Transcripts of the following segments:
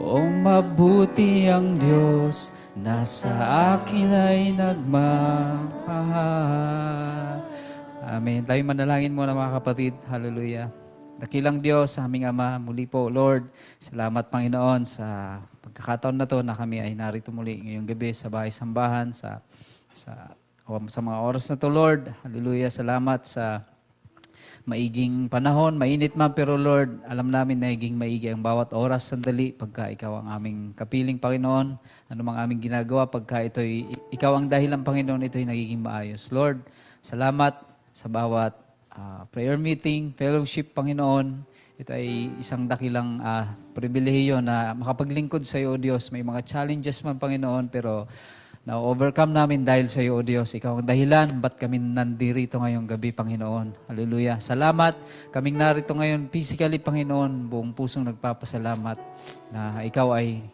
O mabuti ang Diyos na sa akin ay nagmamahal. Amen. Tayo manalangin muna mga kapatid. Hallelujah. Dakilang Diyos, aming Ama, muli po, Lord, salamat Panginoon sa pagkakataon na to na kami ay narito muli ngayong gabi sa bahay-sambahan, sa mga oras na to, Lord. Hallelujah. Salamat sa maiging panahon, mainit man, pero Lord, alam namin na maigi ang bawat oras, sandali, pagka Ikaw ang aming kapiling, Panginoon. Ano mang aming ginagawa, pagka Ikaw ang dahilan, Panginoon, ito'y nagiging maayos. Lord, salamat sa bawat prayer meeting, fellowship, Panginoon. Ito ay isang dakilang pribilehiyo na makapaglingkod sa iyo, O Diyos. May mga challenges man, Panginoon, pero na-overcome namin dahil sa iyo, O Diyos. Ikaw ang dahilan, ba't kami nandirito ngayong gabi, Panginoon. Hallelujah. Salamat. Kaming narito ngayon physically, Panginoon. Buong pusong nagpapasalamat na Ikaw ay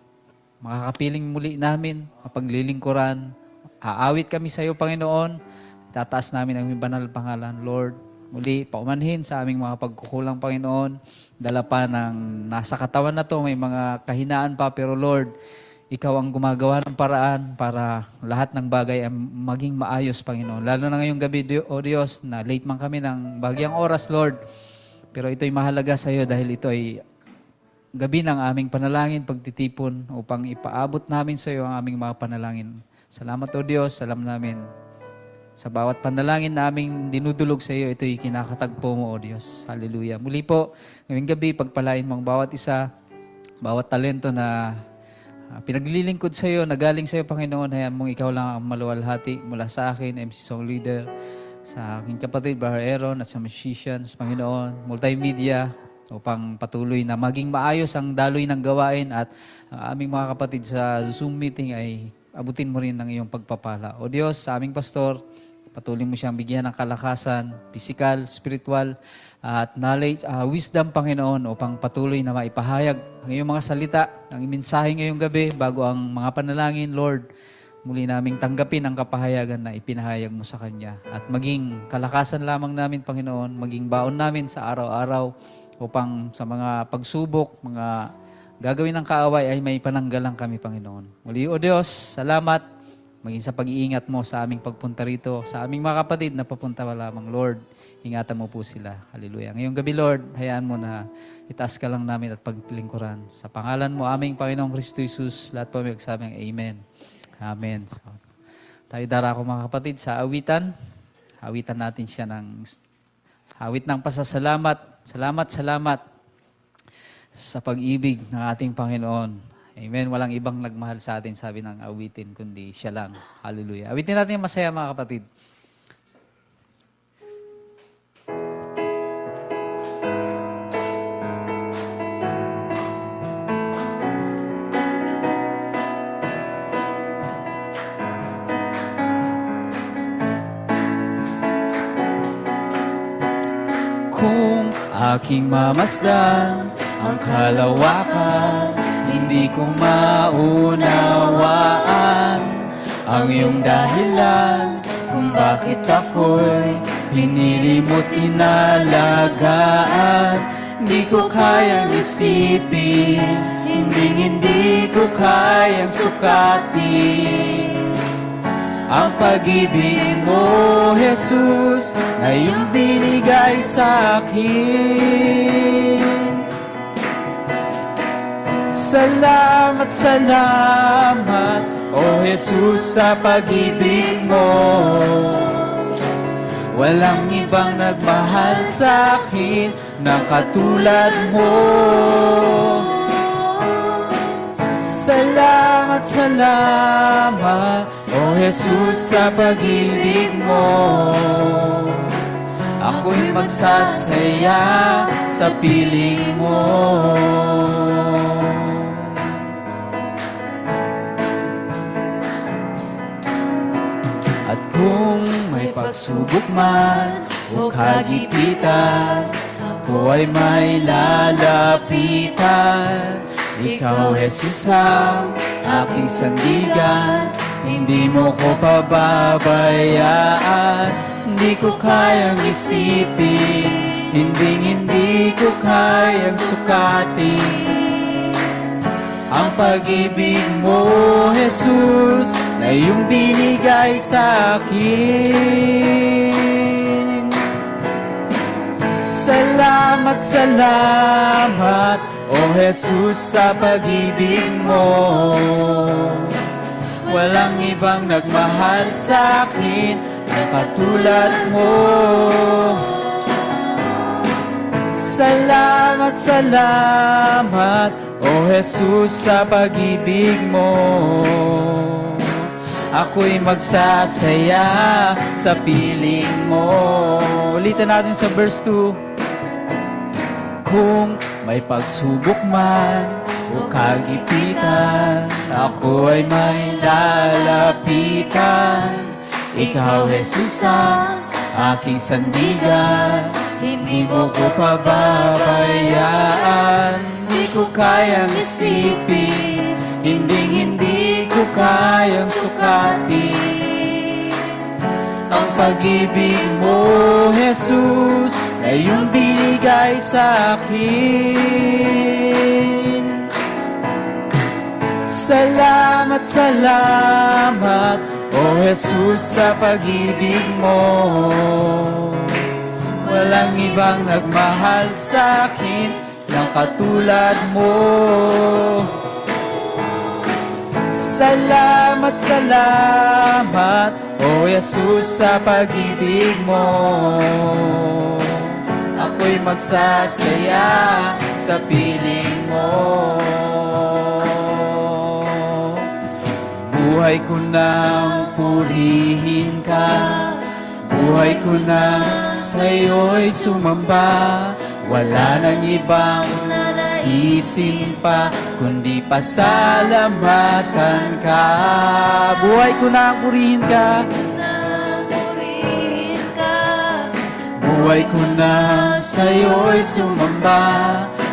makakapiling muli namin, mapaglilingkuran. Aawit kami sa iyo, Panginoon. Tataas namin ang aming banal pangalan, Lord. Muli, paumanhin sa aming mga pagkukulang, Panginoon. Dala pa ng nasa katawan na to, may mga kahinaan pa, pero Lord, Ikaw ang gumagawa ng paraan para lahat ng bagay ay maging maayos, Panginoon. Lalo na ngayong gabi, O Diyos, na late man kami ng bagyang oras, Lord. Pero ito'y mahalaga sa iyo dahil ito ay gabi ng aming panalangin, pagtitipon upang ipaabot namin sa iyo ang aming mga panalangin. Salamat, O Diyos. Alam namin sa bawat panalangin na aming dinudulog sa iyo, ito'y kinakatagpo mo, O Diyos. Hallelujah. Muli po, ngayong gabi, pagpalain mo ang bawat isa, bawat talento na pinaglilingkod sa iyo, nagaling sa iyo, Panginoon. Hayaan mong Ikaw lang ang maluwalhati mula sa akin, MC Song Leader, sa aking kapatid, Brother Aaron, at sa musicians, Panginoon, multimedia, upang patuloy na maging maayos ang daloy ng gawain at ang aming mga kapatid sa Zoom meeting ay abutin mo rin ng iyong pagpapala. O Diyos, sa aming pastor, patuloy mo siyang bigyan ng kalakasan, physical, spiritual, at knowledge, wisdom, Panginoon, upang patuloy na maipahayag ang iyong mga salita, ang mensahe ngayong gabi, bago ang mga panalangin, Lord. Muli naming tanggapin ang kapahayagan na ipinahayag mo sa Kanya. At maging kalakasan lamang namin, Panginoon, maging baon namin sa araw-araw, upang sa mga pagsubok, mga gagawin ng kaaway ay may pananggalang kami, Panginoon. Muli, O Diyos, salamat. Maging sa pag-iingat mo sa aming pagpunta rito, sa aming mga kapatid na papunta lamang, Lord. Ingatan mo po sila. Hallelujah. Ngayong gabi, Lord, hayaan mo na itaas ka lang namin at paglingkuran. Sa pangalan mo, aming Panginoong Kristo Jesus, lahat po may magsabing Amen. Amen. So, tayo darako mga kapatid sa awitan. Awitan natin siya ng awit ng pasasalamat. Salamat, salamat sa pag-ibig ng ating Panginoon. Amen. Walang ibang nagmahal sa atin, sabi ng awitin, kundi siya lang. Hallelujah. Awitin natin yung masaya, mga kapatid. Kung aking mamasdan ang kalawakan, hindi ko maunawaan ang iyong dahilan kung bakit ako'y pinili mo't inalagaan. Hindi ko kayang isipin, hindi ko kayang sukatin ang pag-ibig mo, Jesus, na iyong binigay sa akin. Salamat, salamat, O Jesus, sa pag-ibig mo. Walang ibang nagmahal sa akin na katulad mo. Salamat, salamat, O Jesus, sa pag-ibig mo. Ako'y magsasaya sa piling mo. At kung may pagsubok man o kagipitan, ako ay may lalapitan. Ikaw, Jesus, ang aking sandigan, hindi mo ko pababayaan. Hindi ko kayang isipin, hindi ko kayang sukatin ang pag-ibig mo, Jesus, na iyong binigay sa akin. Salamat, salamat, O Jesus, sa pag-ibig mo. Walang ibang nagmahal sa akin na katulad mo. Salamat, salamat, O Jesus, sa pag-ibig mo. Ako'y magsasaya sa piling mo. Ulitin natin sa verse 2. Kung may pagsubok man o kagipitan, ako ay may lalapitan. Ikaw, Jesus, ang aking sandigan. Hindi mo ko pababayaan. Hindi ko kayang isipin, hindi ko kayang sukatin ang pag-ibig mo, Jesus, na iyong binigay sa akin. Salamat, salamat, O Jesus, sa pag-ibig mo. Walang ibang nagmahal sa akin ng katulad mo. Salamat, salamat, O Jesus, sa pag-ibig mo. Ako'y magsasaya sa piling mo. Buhay ko nang purihin ka, buhay ko nang sa'yo'y sumamba. Wala nang ibang naisin pa, kundi pasalamatan ka. Buhay ko nang purihin ka, buhay ko nang sa'yo'y sumamba.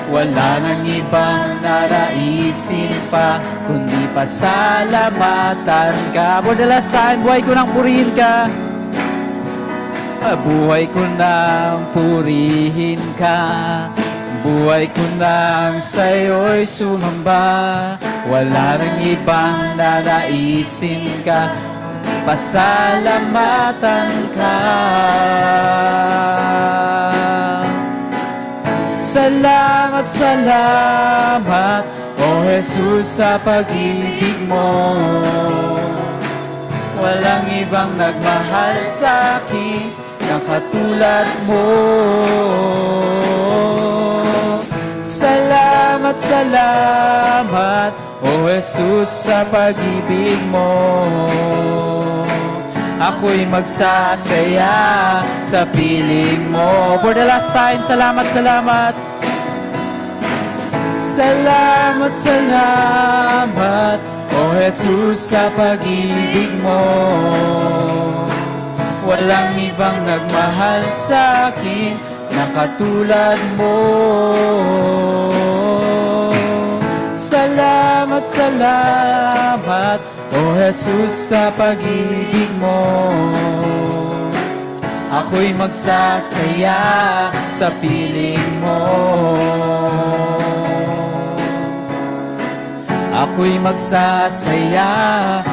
Wala nang ibang naraisin pa, kundi pasalamatan ka. For the last time, buhay ko nang purihin ka. Buhay ko nang purihin ka, buhay ko nang sa'yo'y sumamba. Wala nang ibang nanaisin ka, pasalamatan ka. Salamat, salamat, O Jesus, sa pag-ibig mo. Walang ibang nagmahal sa akin na katulad mo. Salamat, salamat, O Jesus, sa pag-ibig mo. Ako'y magsasaya sa piling mo. For the last time, salamat, salamat. Salamat, salamat, O Jesus, sa pag-ibig mo. Walang ibang nagmahal sa akin na katulad mo. Salamat, salamat, O Jesus, sa pag-ibig mo. Ako'y magsasaya sa piling mo. Ako'y magsasaya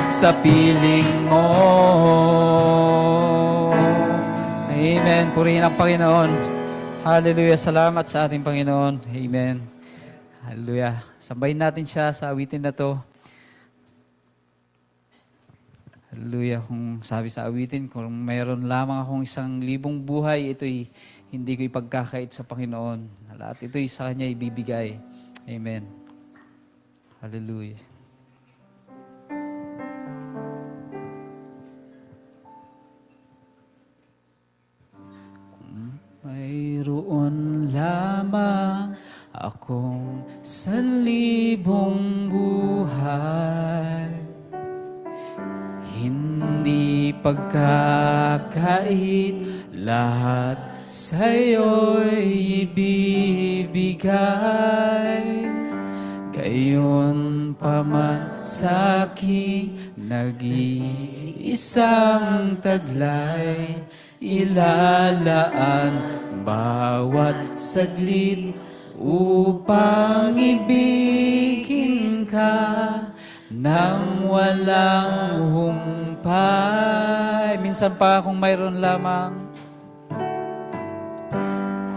sa piling mo. Amen. Purihin ang Panginoon. Hallelujah. Salamat sa ating Panginoon. Amen. Hallelujah. Sambahin natin siya sa awitin na to. Hallelujah. Kung sabi sa awitin, kung mayroon lamang akong 1,000 buhay, ito'y hindi ko ipagkakait sa Panginoon. Lahat ito'y sa Kanya ibibigay. Amen. Hallelujah. Kung mayroon lamang akong 1,000 buhay, hindi pagkakait, lahat sa'yo'y ibibigay. Gayon pa man sa'king nag-iisang taglay, ilalaan bawat saglit upang ibigin ka. walang humpay. Minsan pa kung mayroon lamang,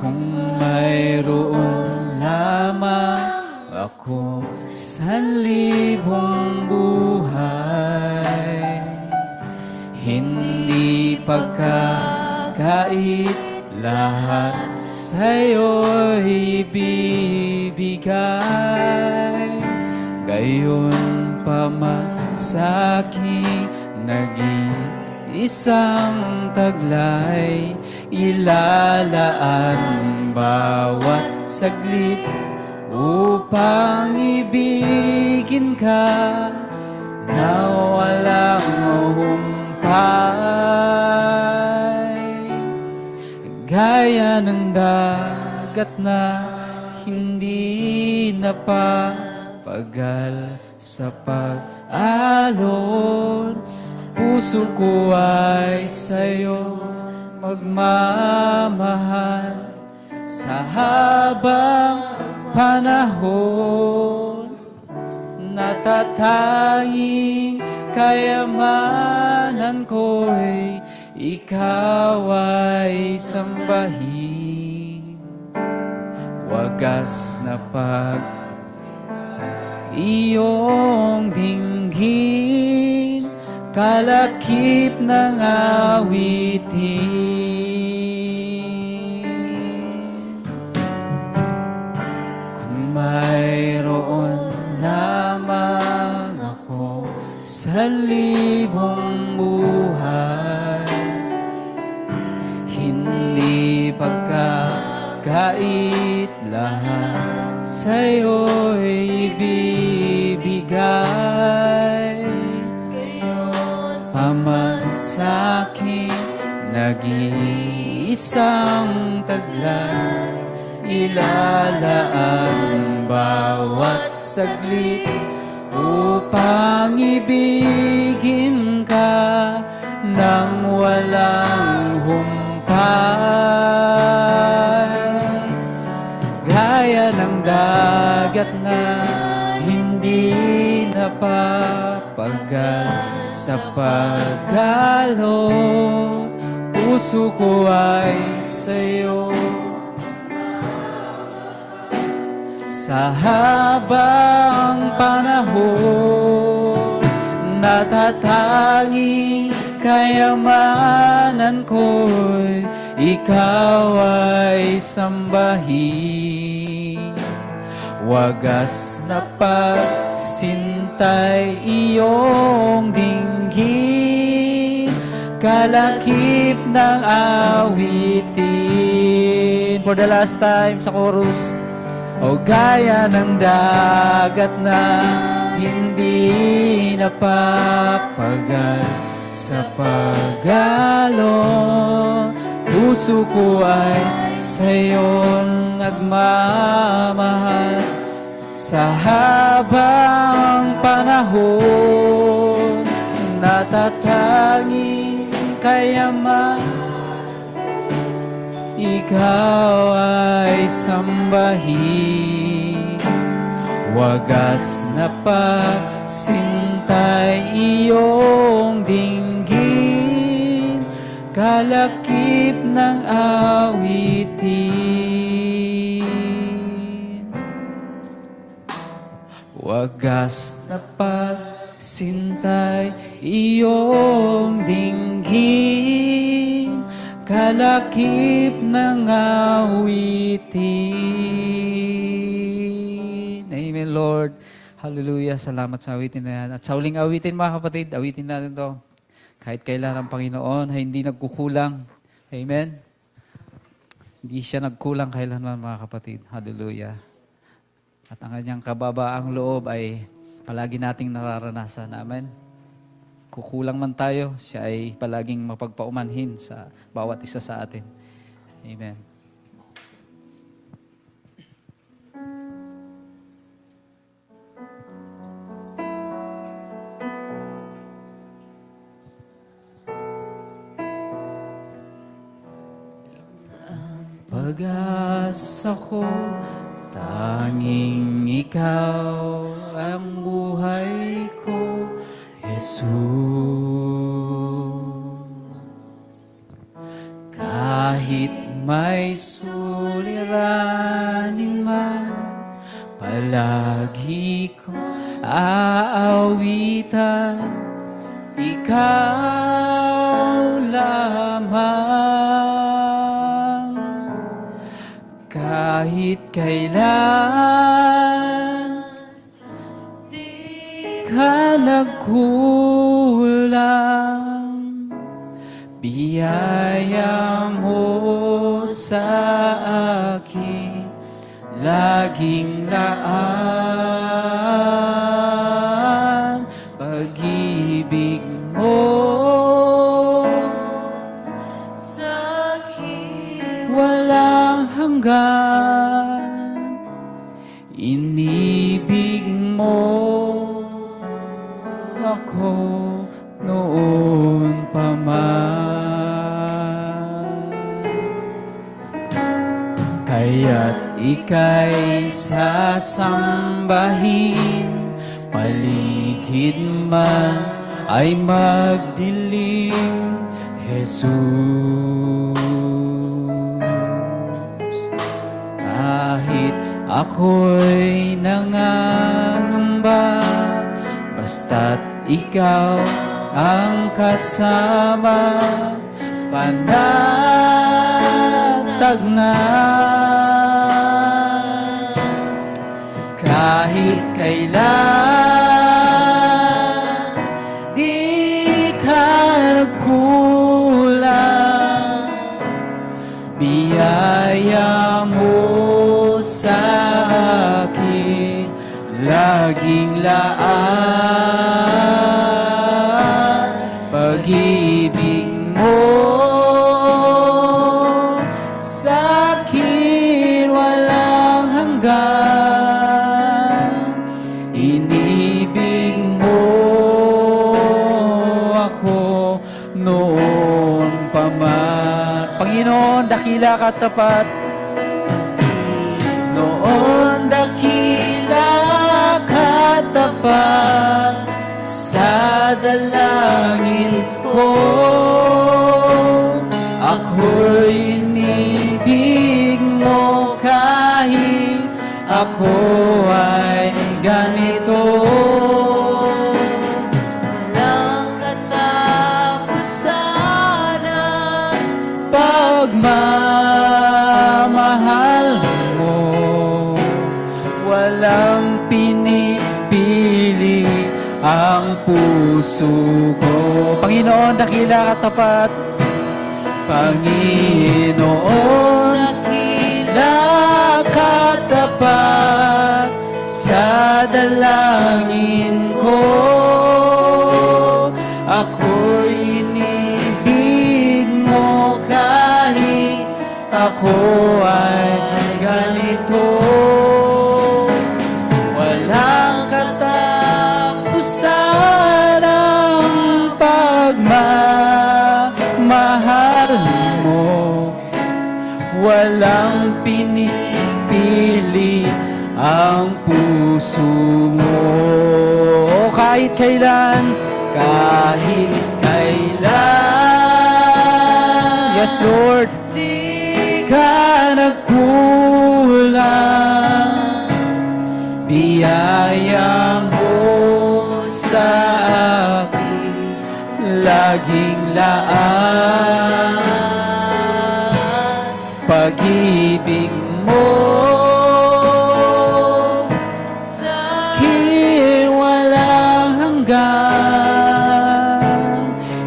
kung mayroon lamang ako sa libong buhay, hindi pagkakait lahat sa'yo'y ibibigay. Gayon pa man sa'king naging isang taglay, ilalaan bawat saglit upang ibigin ka na walang humpay. Gaya ng dagat na hindi napapagal sa pag-alon, puso ko ay sa'yo magmamahal sa habang panahon. Natatanging kayamanan ko'y ikaw ay sambahin. Wagas na iyong dinggin, kalakip ng awitin. Kung mayroon lamang ako sa libong buhay, hindi pagkakait lahat sa'yo'y ibibigay. Paman sa'kin nag-iisang taglay, ilalaan bawat saglit upang ibigin ka ng walang humpay. Gaya ng dagat na hindi napapagal sa pag-alon, puso ko ay sa'yo sa habang panahon. Natatanging kayamanan ko'y ikaw ay sambahin. Wagas na pagsintay iyong dinggin, kalakip ng awitin. For the last time sa chorus. O gaya ng dagat na hindi napapagal sa pag-alon, puso ko ay sa'yo'ng nagmamahal sa habang panahon. Natatanging kayamanan ikaw ay sambahin. Wagas na pagsintay iyong dinggin, kalakip ng awitin. Wagas na pagsintay iyong dinggin, kalakip ng awitin. Amen, Lord. Hallelujah. Salamat sa awitin na yan. At sa uling awitin, mga kapatid, awitin natin to. Kahit kailan ang Panginoon ay hindi nagkukulang. Amen. Hindi siya nagkulang kailanman, mga kapatid. Hallelujah. At ang kanyang kababaang loob ay palagi nating nararanasan. Amen. Kukulang man tayo, siya ay palaging mapagpaumanhin sa bawat isa sa atin. Amen. Pag-asa ko, tanging ikaw ang buhay ko. Jesus. Kahit may suliranin man, palagi ko aawitan, ikaw lamang. Kahit kailan di ka nagkulang, biyaya mo sa akin laging laan. Pag-ibig mo sa akin walang hanggan. Inibig mo ako noon pa man, kaya't ika'y sasambahin, paligid man ay magdilim. Jesus, kahit ako'y nangangamba, basta't ikaw ang kasama, panatag na. Kahit kailan di ka nagkulang, biyaya mo sa akin laging laan. Pag-ibig mo sa akin walang hanggan. Inibig mo ako noon pa man. Panginoon, dakila ka tapat. Noon dakila ka tapat sa dalangin ko. Ako'y inibig mo kahit ako ay ganito. Walang katapusan ang pagmamahal mo, walang pinipili ang puso ko. Panginoon, dakila ka tapat. Panginoon, dakila ka tapat sa dalangin ko. Ako'y inibig mo kahit ako ay ganito. Walang katapusan ang pagmamahal mo, walang pinipili ang puso mo. Kahit kailan, kahit kailan, yes Lord, di ka nagkulang, biyaya mo sa akin laging laan. Pag-ibig mo sa akin walang hanggan.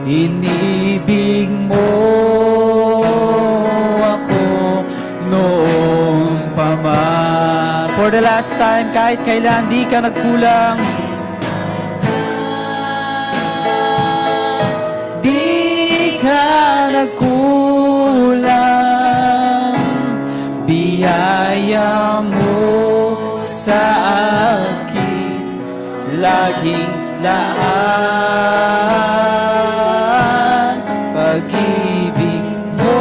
Inibig mo ako noon pa man. For the last time, kahit kailan di ka nagkulang, di ka nagkulang, biyaya mo sa akin laging laan. Pag-ibig mo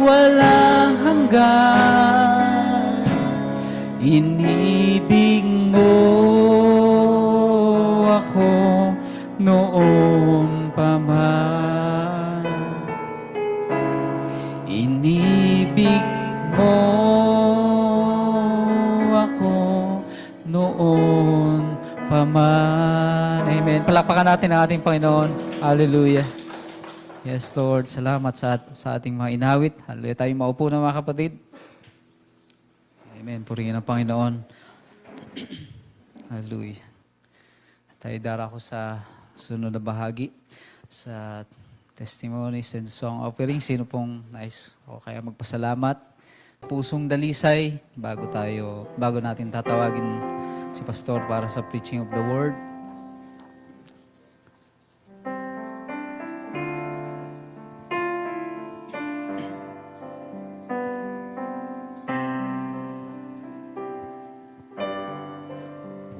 walang hanggan. Inibig mo pag-ibig mo ako noon pa man. Amen. Palakpakan natin ang ating Panginoon. Hallelujah. Yes, Lord. Salamat sa ating mga inawit. Hallelujah. Tayo maupo na mga kapatid. Amen. Purihin ang Panginoon. Hallelujah. Tayo darako sa sunod na bahagi sa testimonies and song offering. Sino pong nice o kaya magpasalamat? Pusong dalisay bago natin tatawagin si Pastor para sa preaching of the word.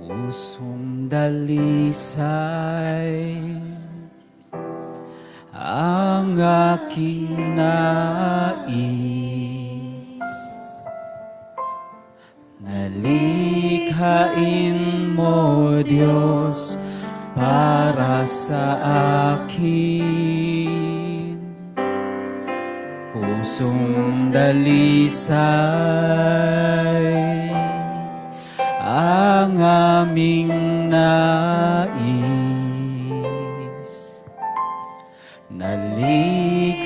Pusong dalisay ang aking nais, nalikhain mo, Diyos, para sa akin. Pusong dalisay ang aming nais, nalikhain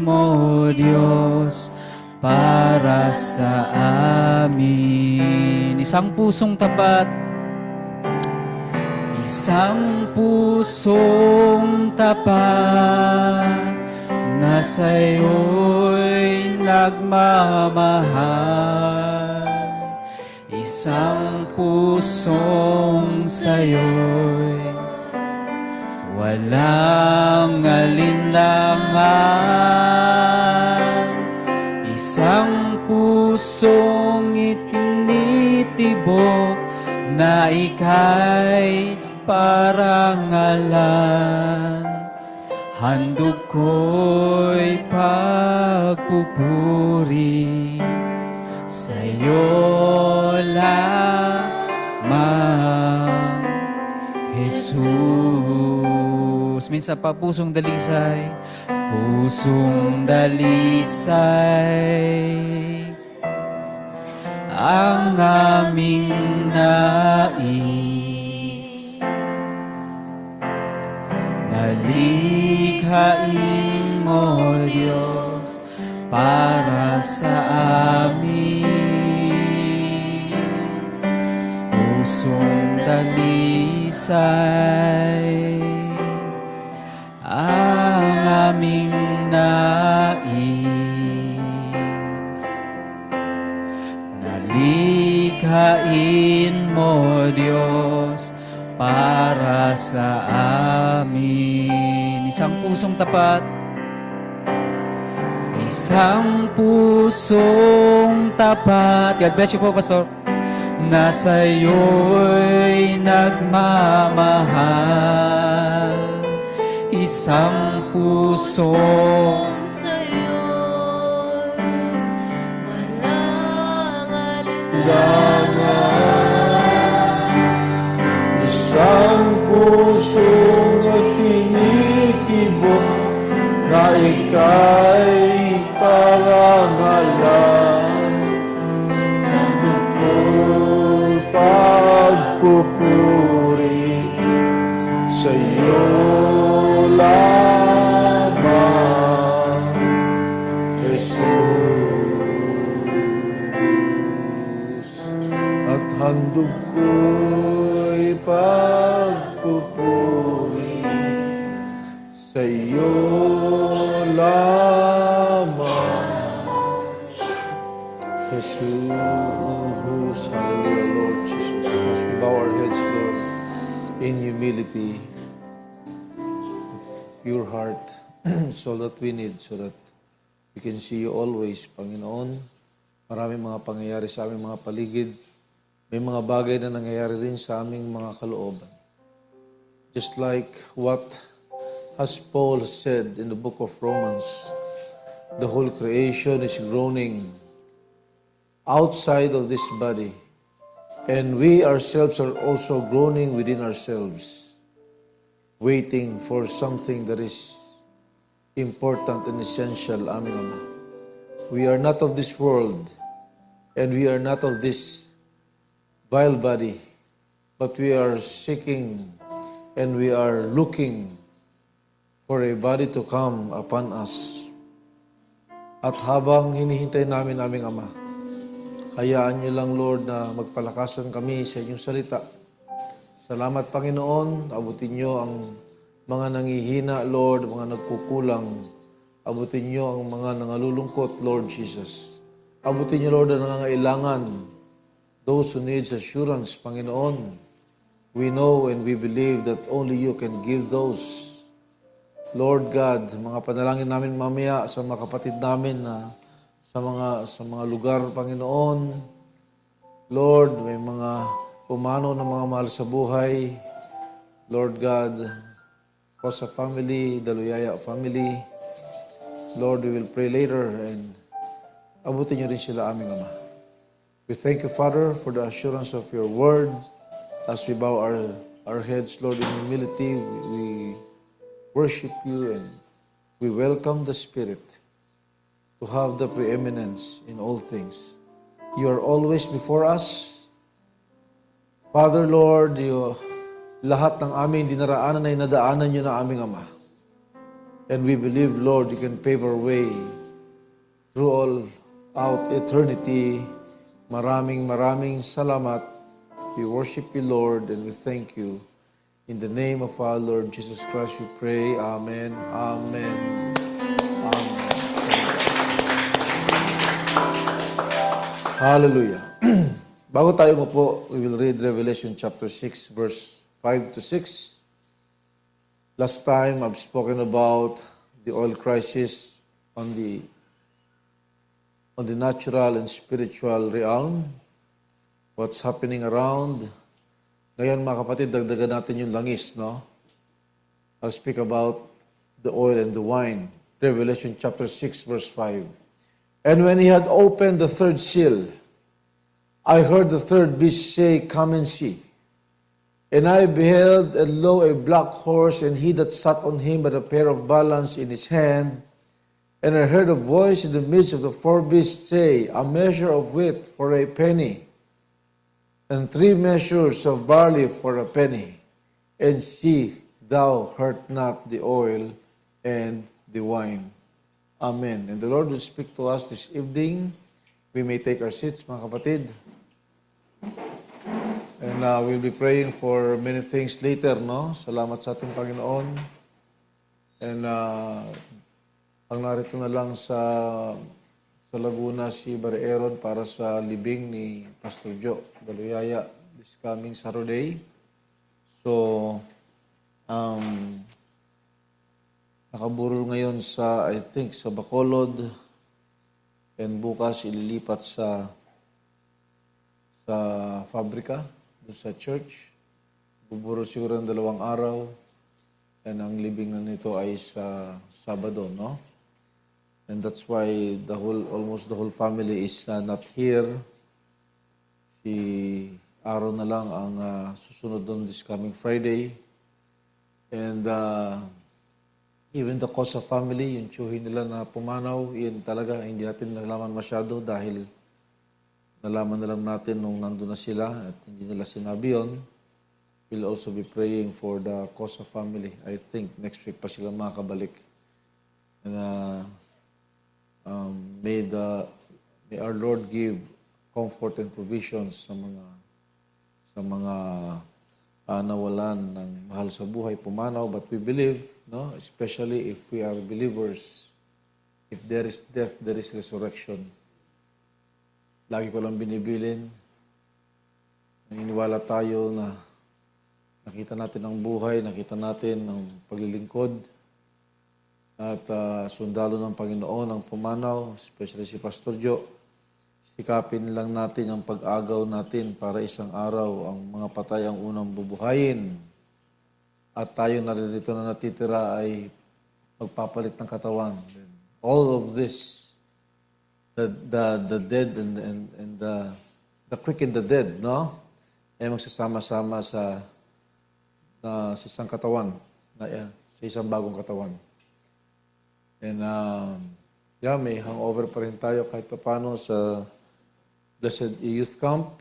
mo, Diyos, para sa amin. Isang pusong tapat, isang pusong tapat, na sa'yo'y nagmamahal. Isang pusong sa'yo'y walang alinlangan. Isang pusong itinitibok na ika'y parangalan. Handog ko'y pagpupuri sa'yo lamang, Jesus. Minsan pa, pusong dalisay, pusong dalisay ang aming nais, nalikhain mo, Diyos, para sa amin. Pusong dalisay ang aming nais, nalikhain mo, Diyos, para sa amin. Isang pusong tapat, isang pusong tapat. God bless you po, Pastor. Na sa'yo'y nagmamahal. Isang pusong sa'yo'y walang alinlangan. Isang pusong at tinitibok na ika'y parangalan. Handog ko'y pagpupuri sa'yo lamang, Jesus. At handog ko'y pagpupuri sa'yo lamang, Jesus. Hallelujah, Lord Jesus. As we bow our heads, Lord, in humility, pure heart, so that we need, so that we can see you always, Panginoon. Maraming mga pangyayari sa aming mga paligid. May mga bagay na nangyayari rin sa aming mga kalooban. Just like what as Paul said in the book of Romans, the whole creation is groaning outside of this body. And we ourselves are also groaning within ourselves, waiting for something that is important and essential, aming Ama. we are not of this world, and we are not of this vile body, but we are seeking and we are looking for a body to come upon us. At habang hinihintay namin aming Ama, hayaan niyo lang, Lord, na magpalakasan kami sa inyong salita. Salamat, Panginoon. Abutin niyo ang mga nangihina, Lord, mga nagkukulang. Abutin niyo ang mga nangalulungkot, Lord Jesus. Abutin niyo, Lord, ang nangangailangan. Those who needs assurance, Panginoon. We know and we believe that only you can give those. Lord God, mga panalangin namin mamaya sa mga kapatid namin na sa mga lugar, Panginoon. Lord, may mga pumanaw na mga mahal sa buhay. Lord God, Cosa family, Daluyaya family. Lord, we will pray later and abutin niyo rin sila, aming Ama. We thank you, Father, for the assurance of your word. As we bow our heads, Lord, in humility, we worship you and we welcome the Spirit to have the preeminence in all things. You are always before us. Father, Lord, lahat ng aming dinaraanan ay nadaanan niyo na, aming Ama. And we believe, Lord, you can pave our way through all out eternity. Maraming salamat. We worship you, Lord, and we thank you. In the name of our Lord Jesus Christ, we pray. Amen. Amen. Amen. Hallelujah. Bago tayo po, we will read Revelation chapter 6, verse 5 to 6. Last time, I've spoken about the oil crisis on the natural and spiritual realm. What's happening around. Ngayon, mga kapatid, dagdagan natin yung langis, no? I'll speak about the oil and the wine. Revelation chapter 6, verse 5. And when he had opened the third seal, I heard the third beast say, Come and see. And I beheld, and lo, a black horse, and he that sat on him had a pair of balance in his hand. And I heard a voice in the midst of the four beasts say, A measure of wheat for a penny, and 3 measures of barley for a penny. And see, thou hurt not the oil and the wine. Amen. And the Lord will speak to us this evening. We may take our seats, mga kapatid. And we'll be praying for many things later, no? Salamat sa ating Panginoon. And ang narito na lang sa Laguna si Barry Aaron para sa libing ni Pastor Joe Daluyaya this coming Saturday. So, nakaburol ngayon I think, sa Bacolod. And bukas ililipat sa fabrika, doon sa church. Buburol siguro ng 2 araw. And ang libing na nito ay sa Sabado, no? And that's why almost the whole family is not here. Si Aaron na lang ang susunod doon this coming Friday. And even the Cosa family, yung tiyuhin nila na pumanaw, yun talaga hindi natin nalaman masyado dahil nalaman na lang natin nung nandun na sila at hindi nila sinabi yun. We'll also be praying for the Cosa family. I think next week pa sila makakabalik. And may our Lord give comfort and provisions sa mga nawalan ng mahal sa buhay, pumanaw. But we believe, no, especially if we are believers, if there is death, there is resurrection. Lagi ko lang binibilin, naniniwala tayo na nakita natin ang buhay, nakita natin ang paglilingkod, at sundalo ng Panginoon ang pumanaw, especially si Pastor Joe. Sikapin lang natin ang pag-agaw natin para isang araw ang mga patay ang unang bubuhayin. At tayo na rin dito na natitira ay magpapalit ng katawan. All of this, the dead and the quick and the dead, no? Ay magsasama-sama sa isang katawan, sa isang bagong katawan. And may hangover pa rin tayo kahit paano sa Blessed Youth Camp.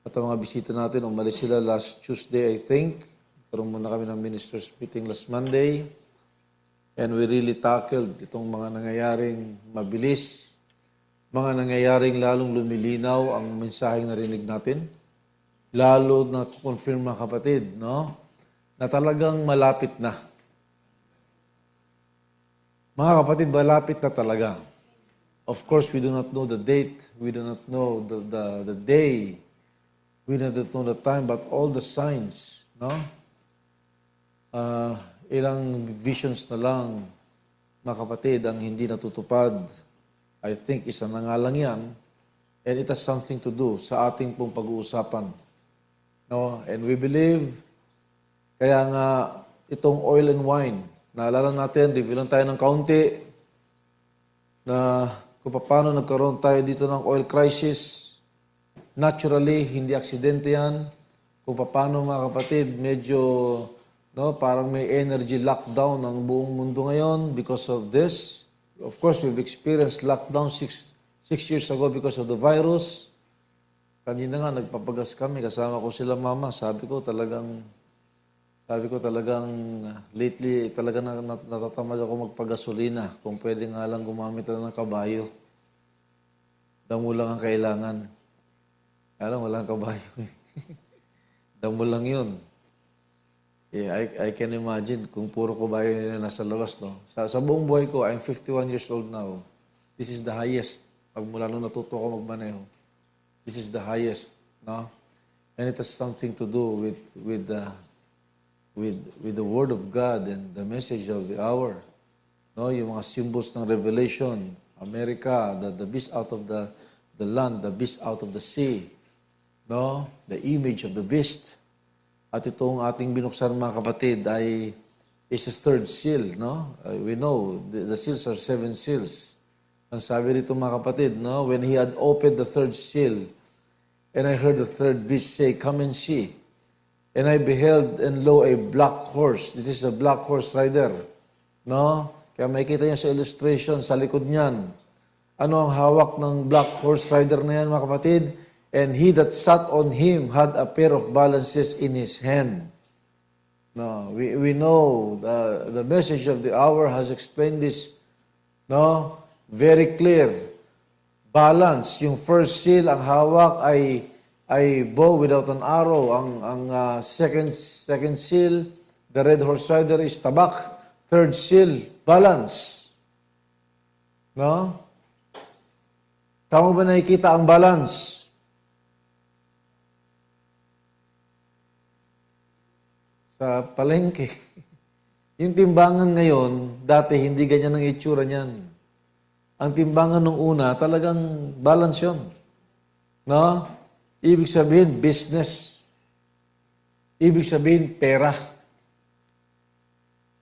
At ang mga bisita natin, umalis sila last Tuesday, I think. Karoon muna kami ng ministers meeting last Monday. And we really tackled itong mga nangyayaring mabilis, mga nangyayaring lalong lumilinaw ang mensaheng narinig natin. Lalo na confirm mga kapatid, no? Na talagang malapit na. Mga kapatid, malapit na talaga. Of course, we do not know the date. We do not know the day. We do not know the time, but all the signs, no? Ilang visions na lang, mga kapatid, ang hindi natutupad. I think isa na nga lang yan. And it has something to do sa ating pong pag-uusapan. No? And we believe, kaya nga itong oil and wine, naalala natin, review lang tayo ng kaunti, na kung paano nagkaroon tayo dito ng oil crisis. Naturally, hindi aksidente yan. Kung paano mga kapatid, medyo parang may energy lockdown ang buong mundo ngayon because of this. Of course, we've experienced lockdown six years ago because of the virus. Kanina nga, nagpapagas kami. Kasama ko sila mama. Sabi ko talagang lately, talagang natatamad ako magpagasolina. Kung pwede nga lang gumamit lang ng kabayo. Damo lang ang kailangan. Alam, walang kabayo. Damo lang yun. Yeah, I can imagine kung puro kabayo na nasa labas, no? Sa buong buhay ko, I'm 51 years old now. This is the highest. Pag mula nung natuto ko magmaneho. This is the highest, no? And it has something to do with the Word of God and the message of the hour. No, yung mga symbols ng Revelation, America, the beast out of the land, the beast out of the sea, no, the image of the beast. At itong ating binuksan mga kapatid is a third seal, no? We know the seals are 7 seals. Ang sabi rito mga kapatid, no, when he had opened the third seal, and I heard the third beast say, "Come and see." And I beheld, and lo, a black horse. This is a black horse rider. No? Kaya makikita niyo sa illustration, sa likod niyan. Ano ang hawak ng black horse rider na yan, mga kapatid? And he that sat on him had a pair of balances in his hand. No, we know the message of the hour has explained this, no, very clear. Balance. Yung first seal, ang hawak ay bow without an arrow. Ang second seal, the red horse rider is tabak. Third seal, balance. No? Tama ba nakikita ang balance? Sa palengke. Yung timbangan ngayon, dati hindi ganyan ang itsura niyan. Ang timbangan nung una, talagang balance yun. No? Ibig sabihin, business. Ibig sabihin, pera.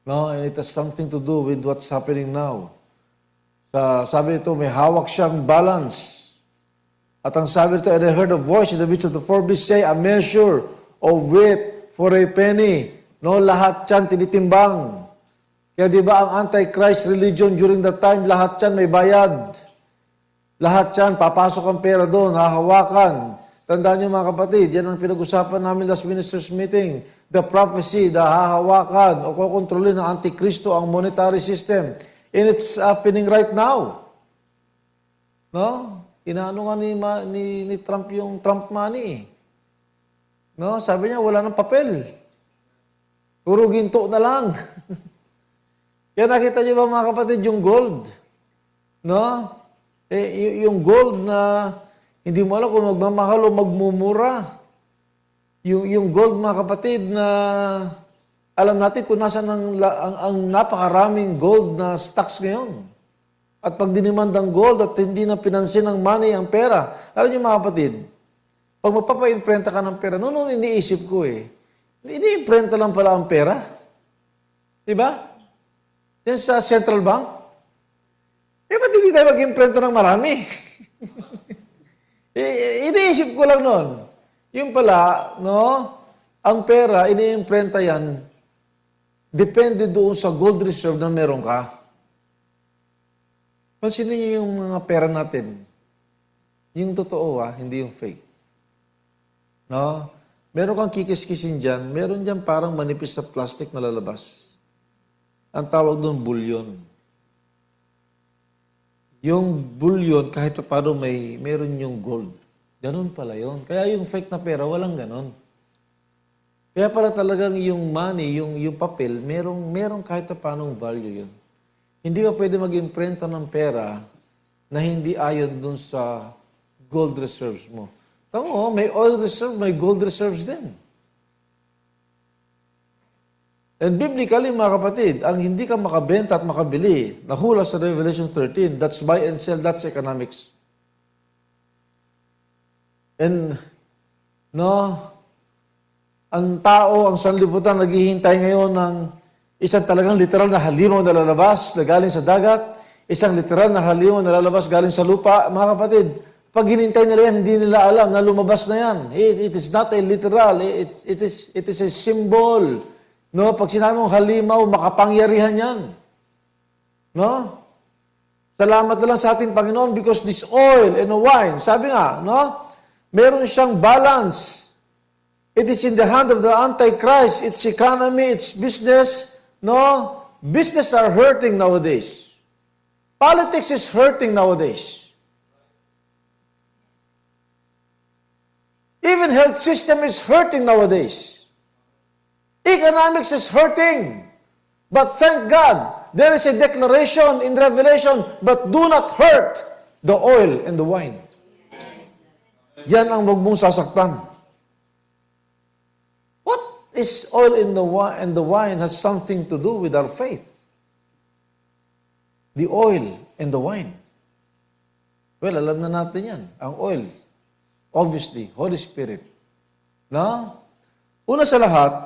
No? And it has something to do with what's happening now. Sabi nito, may hawak siyang balance. At ang sabi nito, and I heard a voice in the midst of the four beasts say, a measure of wheat for a penny. No, lahat yan tinitimbang. Kaya di ba ang anti-Christ religion during that time, lahat yan may bayad. Lahat yan, papasok ang pera doon, hahawakan. Tandaan niyo mga kapatid, yan ang pinag-usapan namin last ministers meeting. The prophecy, the hahawakan o kukontrolin ng Antikristo ang monetary system. And it's happening right now. No? Inaano nga ni Trump yung Trump money. No? Sabi niya, wala ng papel. Puro ginto na lang. Kaya nakita niyo ba mga kapatid yung gold? No? Yung gold na hindi mo alam kung magmamahal o magmumura. Yung gold mga kapatid na alam natin kung nasan ang napakaraming gold na stocks ngayon. At pag dinimand ang gold at hindi na pinansin ng money ang pera. Alam niyo mga kapatid, pag magpapa-imprenta ka ng pera, noon iniisip ko ini-imprenta lang pala ang pera. Diba? Yan sa central bank. Ba't hindi tayo mag-imprenta ng marami? Iniisip ko lang noon. Yung pala, no, ang pera, ini-imprenta yan, depende doon sa gold reserve na meron ka. Pansinin niyo yung mga pera natin. Yung totoo hindi yung fake. No? Meron kang kikis-kisin dyan, meron dyan parang manipis na plastic na lalabas. Ang tawag doon, bulyon. Yung bulyon, kahit pa paano meron yung gold. Ganun pala yun. Kaya yung fake na pera, walang ganun. Kaya pala talagang yung money, yung papel, merong kahit pa paano value yun. Hindi ka pwede mag-imprenta ng pera na hindi ayon dun sa gold reserves mo. Tama mo, may oil reserve, may gold reserves din. And biblically, mga kapatid, ang hindi ka makabenta at makabili, nahula sa Revelation 13, that's buy and sell, that's economics. And, ang tao, ang sanlibutan, naghihintay ngayon ng isang talagang literal na halimaw na lalabas na galing sa dagat, isang literal na halimaw na lalabas galing sa lupa. Mga kapatid, pag hinintay nila yan, hindi nila alam na lumabas na yan. It is not a literal. It is a symbol. No? Pag sinabi mong halimaw, makapangyarihan yan. No? Salamat na lang sa ating Panginoon because this oil and the wine, sabi nga, no? Meron siyang balance. It is in the hand of the Antichrist, its economy, its business. No? Business are hurting nowadays. Politics is hurting nowadays. Even health system is hurting nowadays. Economics is hurting. But thank God, there is a declaration in Revelation, but do not hurt the oil and the wine. Yan ang wag mong sasaktan. What is oil in the wine has something to do with our faith. The oil and the wine. Well, alam na natin yan. Ang oil, obviously, Holy Spirit. No? Una sa lahat,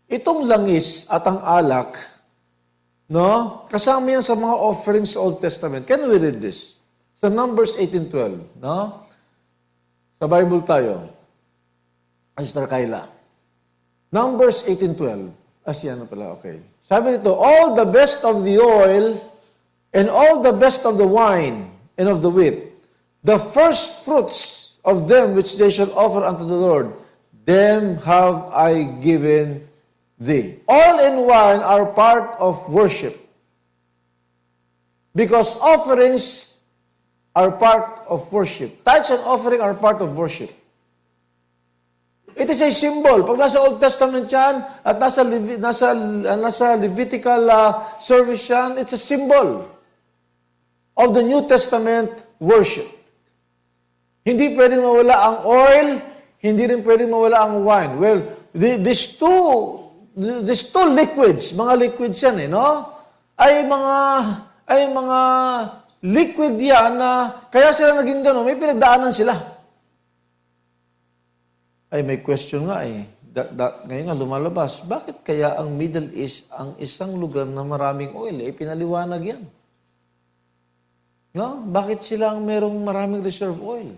itong langis at ang alak, no? Kasama yan sa mga offerings sa Old Testament. Can we read this? Sa Numbers 18:12, no? Sa Bible tayo. Sister Kayla. Numbers 18:12. Siya na pala, okay. Sabi nito, all the best of the oil and all the best of the wine and of the wheat, the first fruits of them which they shall offer unto the Lord, them have I given thee. Oil and wine are part of worship. Because offerings are part of worship. Tithes and offering are part of worship. It is a symbol. Pag nasa Old Testament yan, at nasa Levitical service yan, it's a symbol of the New Testament worship. Hindi pwedeng mawala ang oil, hindi rin pwedeng mawala ang wine. Well, these two liquids, mga liquids yan no? Ay mga liquid yan na kaya sila naging gano'n, may pinagdaanan sila. Ay, may question nga ngayon nga lumalabas, bakit kaya ang Middle East ang isang lugar na maraming oil? Pinaliwanag yan. No? Bakit sila ang merong maraming reserve oil?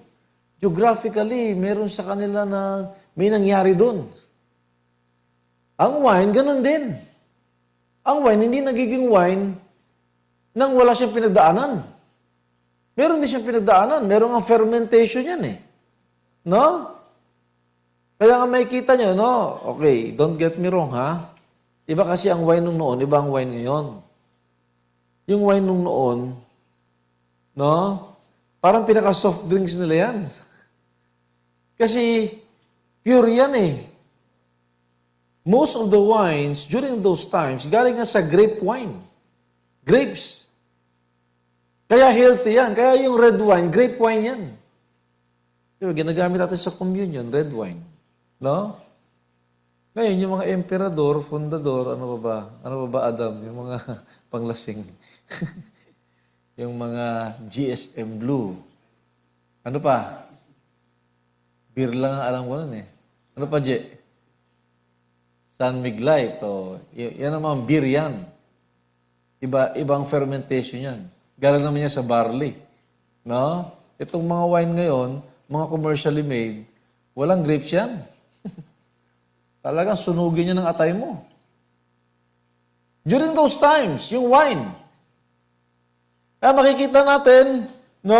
Geographically, meron sa kanila na may nangyari doon. Ang wine, ganun din. Ang wine, hindi nagiging wine nang wala siyang pinagdaanan. Meron din siyang pinagdaanan. Meron ang fermentation yan No? Kaya nga makikita nyo, no? Okay, don't get me wrong, ha? Iba kasi ang wine nung noon, iba ang wine ngayon. Yung wine nung noon, no? Parang pinaka-soft drinks nila yan. Kasi pure yan Most of the wines during those times, galing nga sa grape wine. Grapes. Kaya healthy yan. Kaya yung red wine, grape wine yan. Diba, ginagamit natin sa communion, red wine. No? Ngayon, yung mga emperador, fundador, ano ba Adam? Yung mga panglasing. Yung mga GSM Blue. Ano pa? Beer lang ang alam ko nun Ano pa, Je? San Miglite. Yan ang mga beer yan. Ibang fermentation yan. Galing naman yan sa barley. No? Itong mga wine ngayon, mga commercially made, walang grapes yan. Talagang sunugin niya ng atay mo. During those times, yung wine. Kaya makikita natin, no?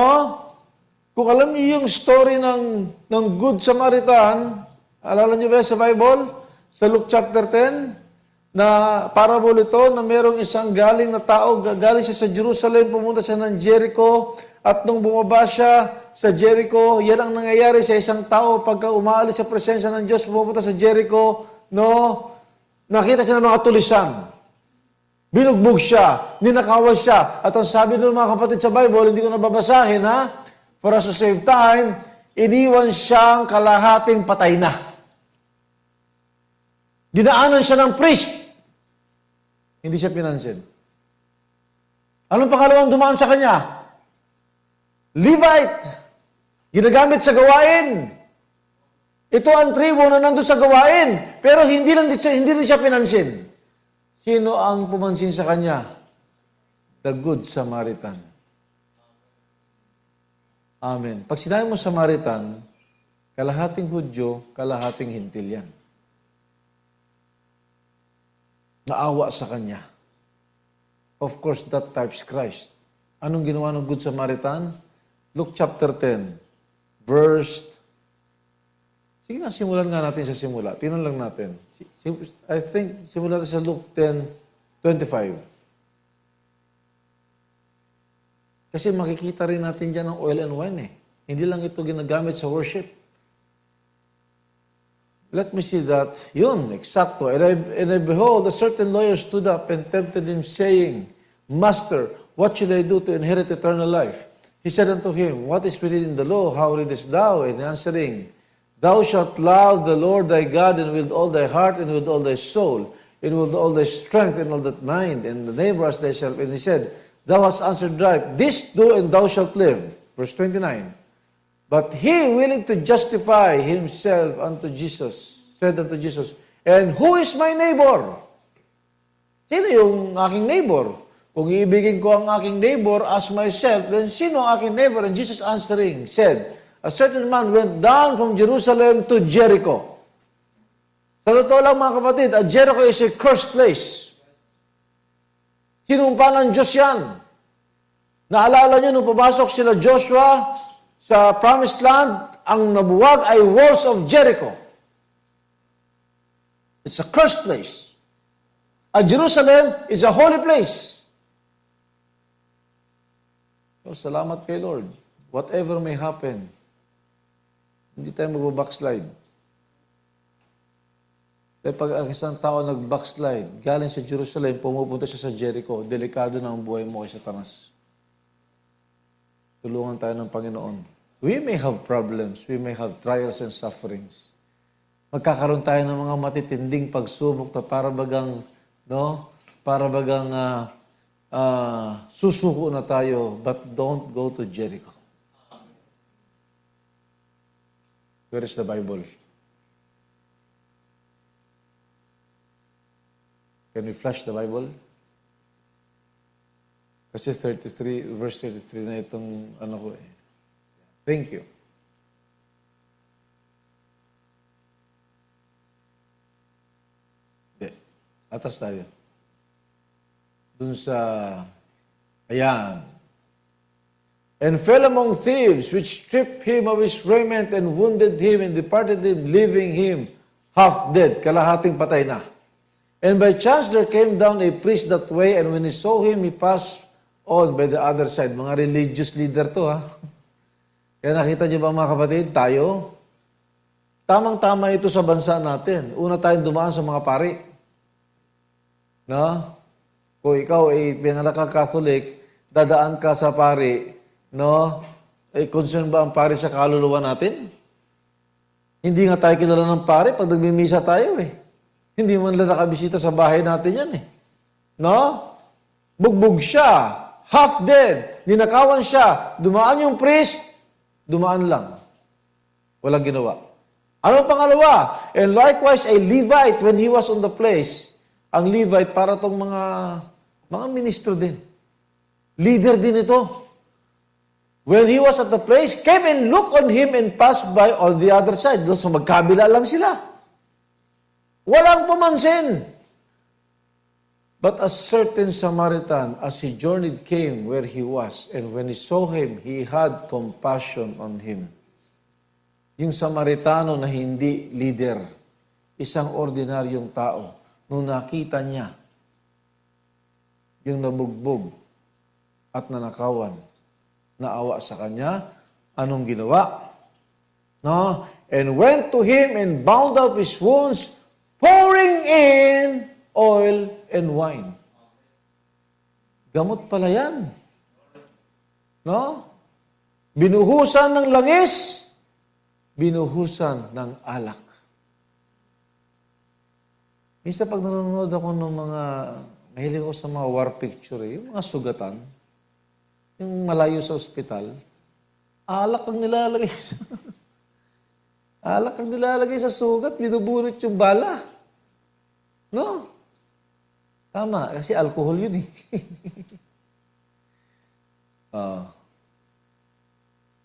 Kung alam niyo yung story ng Good Samaritan, alala niyo ba sa Bible? Sa Luke chapter 10, na parable ito na merong isang galing na tao, galing siya sa Jerusalem, pumunta siya ng Jericho, at nung bumaba siya sa Jericho, yan ang nangyayari sa isang tao pagka umaalis sa presensya ng Diyos, pumunta sa Jericho, no? Nakita siya ng mga tulisan. Binugbog siya, ninakawan siya. At ang sabi ng mga kapatid sa Bible, hindi ko nababasahin, ha? For us to save time, iniwan siyang kalahating patay na. Dinaanan siya ng priest. Hindi siya pinansin. Anong pangalawang dumaan sa kanya? Levite. Ginagamit sa gawain. Ito ang tribo na nandun sa gawain. Pero hindi rin siya pinansin. Sino ang pumansin sa kanya? The Good Samaritan. Amen. Pag sinabi mo Samaritan, kalahating Hudyo, kalahating Hintil yan. Naawa sa kanya. Of course, that types Christ. Anong ginawa ng Good Samaritan? Luke chapter 10, verse... Sige nga, simulan nga natin sa simula. Tingnan lang natin. I think, simulan natin sa Luke 10:25. Kasi makikita rin natin dyan ng oil and wine eh. Hindi lang ito ginagamit sa worship. Let me see that. Yun, eksakto. And I behold, a certain lawyer stood up and tempted him, saying, Master, what should I do to inherit eternal life? He said unto him, What is written in the law? How readest thou? And answering, Thou shalt love the Lord thy God, and with all thy heart, and with all thy soul, and with all thy strength, and all that mind, and the neighbor as thyself. And he said, Thou hast answered right. This do, and thou shalt live. Verse 29. But he, willing to justify himself unto Jesus, said unto Jesus, And who is my neighbor? Sino yung aking neighbor? Kung iibigin ko ang aking neighbor as myself, then sino ang aking neighbor? And Jesus answering said, A certain man went down from Jerusalem to Jericho. Sa totoo lang mga kapatid, Jericho is a cursed place. Sinumpa ng Diyos yan. Naalala nyo, nung pumasok sila Joshua sa Promised Land, ang nabuwag ay walls of Jericho. It's a cursed place. Jerusalem is a holy place. So, salamat kay Lord. Whatever may happen, hindi tayo mag-backslide. Dahil pag ang isang tao nag-backslide, galing sa Jerusalem, pumupunta siya sa Jericho, delikado na ang buhay mo kay Satanas. Tulungan tayo ng Panginoon. We may have problems, we may have trials and sufferings. Magkakaroon tayo ng mga matitinding pagsubok na para bagang, no? Para bagang susuko na tayo, but don't go to Jericho. Where is the Bible? Can we flash the Bible? Kasi 33, verse 33 na itong ano ko eh. Thank you. Atas tayo. Dun sa, ayan. And fell among thieves, which stripped him of his raiment and wounded him and departed him, leaving him half dead, kalahating patay na. And by chance there came down a priest that way, and when he saw him, he passed on by the other side. Mga religious leader to, ha? Kaya nakita niyo ba mga kapatid, tayo, tamang-tama ito sa bansa natin. Una tayong dumaan sa mga pari. No? Kung ikaw ay pinanganak ka Catholic, dadaan ka sa pari, no? Eh, concern ba ang pari sa kaluluwa natin? Hindi nga tayo kilala ng pari pag nagmimisa tayo eh. Hindi man lang nakabisita sa bahay natin yan eh. No? Bugbog siya. Half dead. Ninakawan siya. Dumaan yung priest. Dumaan lang. Walang ginawa. Ano pangalawa? And likewise, a Levite, when he was on the place, ang Levite, para tong mga ministro din. Leader din ito. When he was at the place, came and looked on him and passed by on the other side. So magkabila lang sila. Walang pumansin. But a certain Samaritan, as he journeyed, came where he was, and when he saw him, he had compassion on him. Yung Samaritano na hindi leader, isang ordinaryong tao, nung nakita niya yung nabugbog at nanakawan, naawa sa kanya, anong ginawa? No? And went to him and bound up his wounds, pouring in oil and wine. Gamot pala yan. No? Binuhusan ng langis, binuhusan ng alak. Minsan pag nanonood ako ng mga, mahilig ako sa mga war picture, yung mga sugatan, yung malayo sa ospital, alak ang nilalagay sa... alak ang nilalagay sa sugat, binubunot yung bala. No? Tama, kasi alcohol yun eh.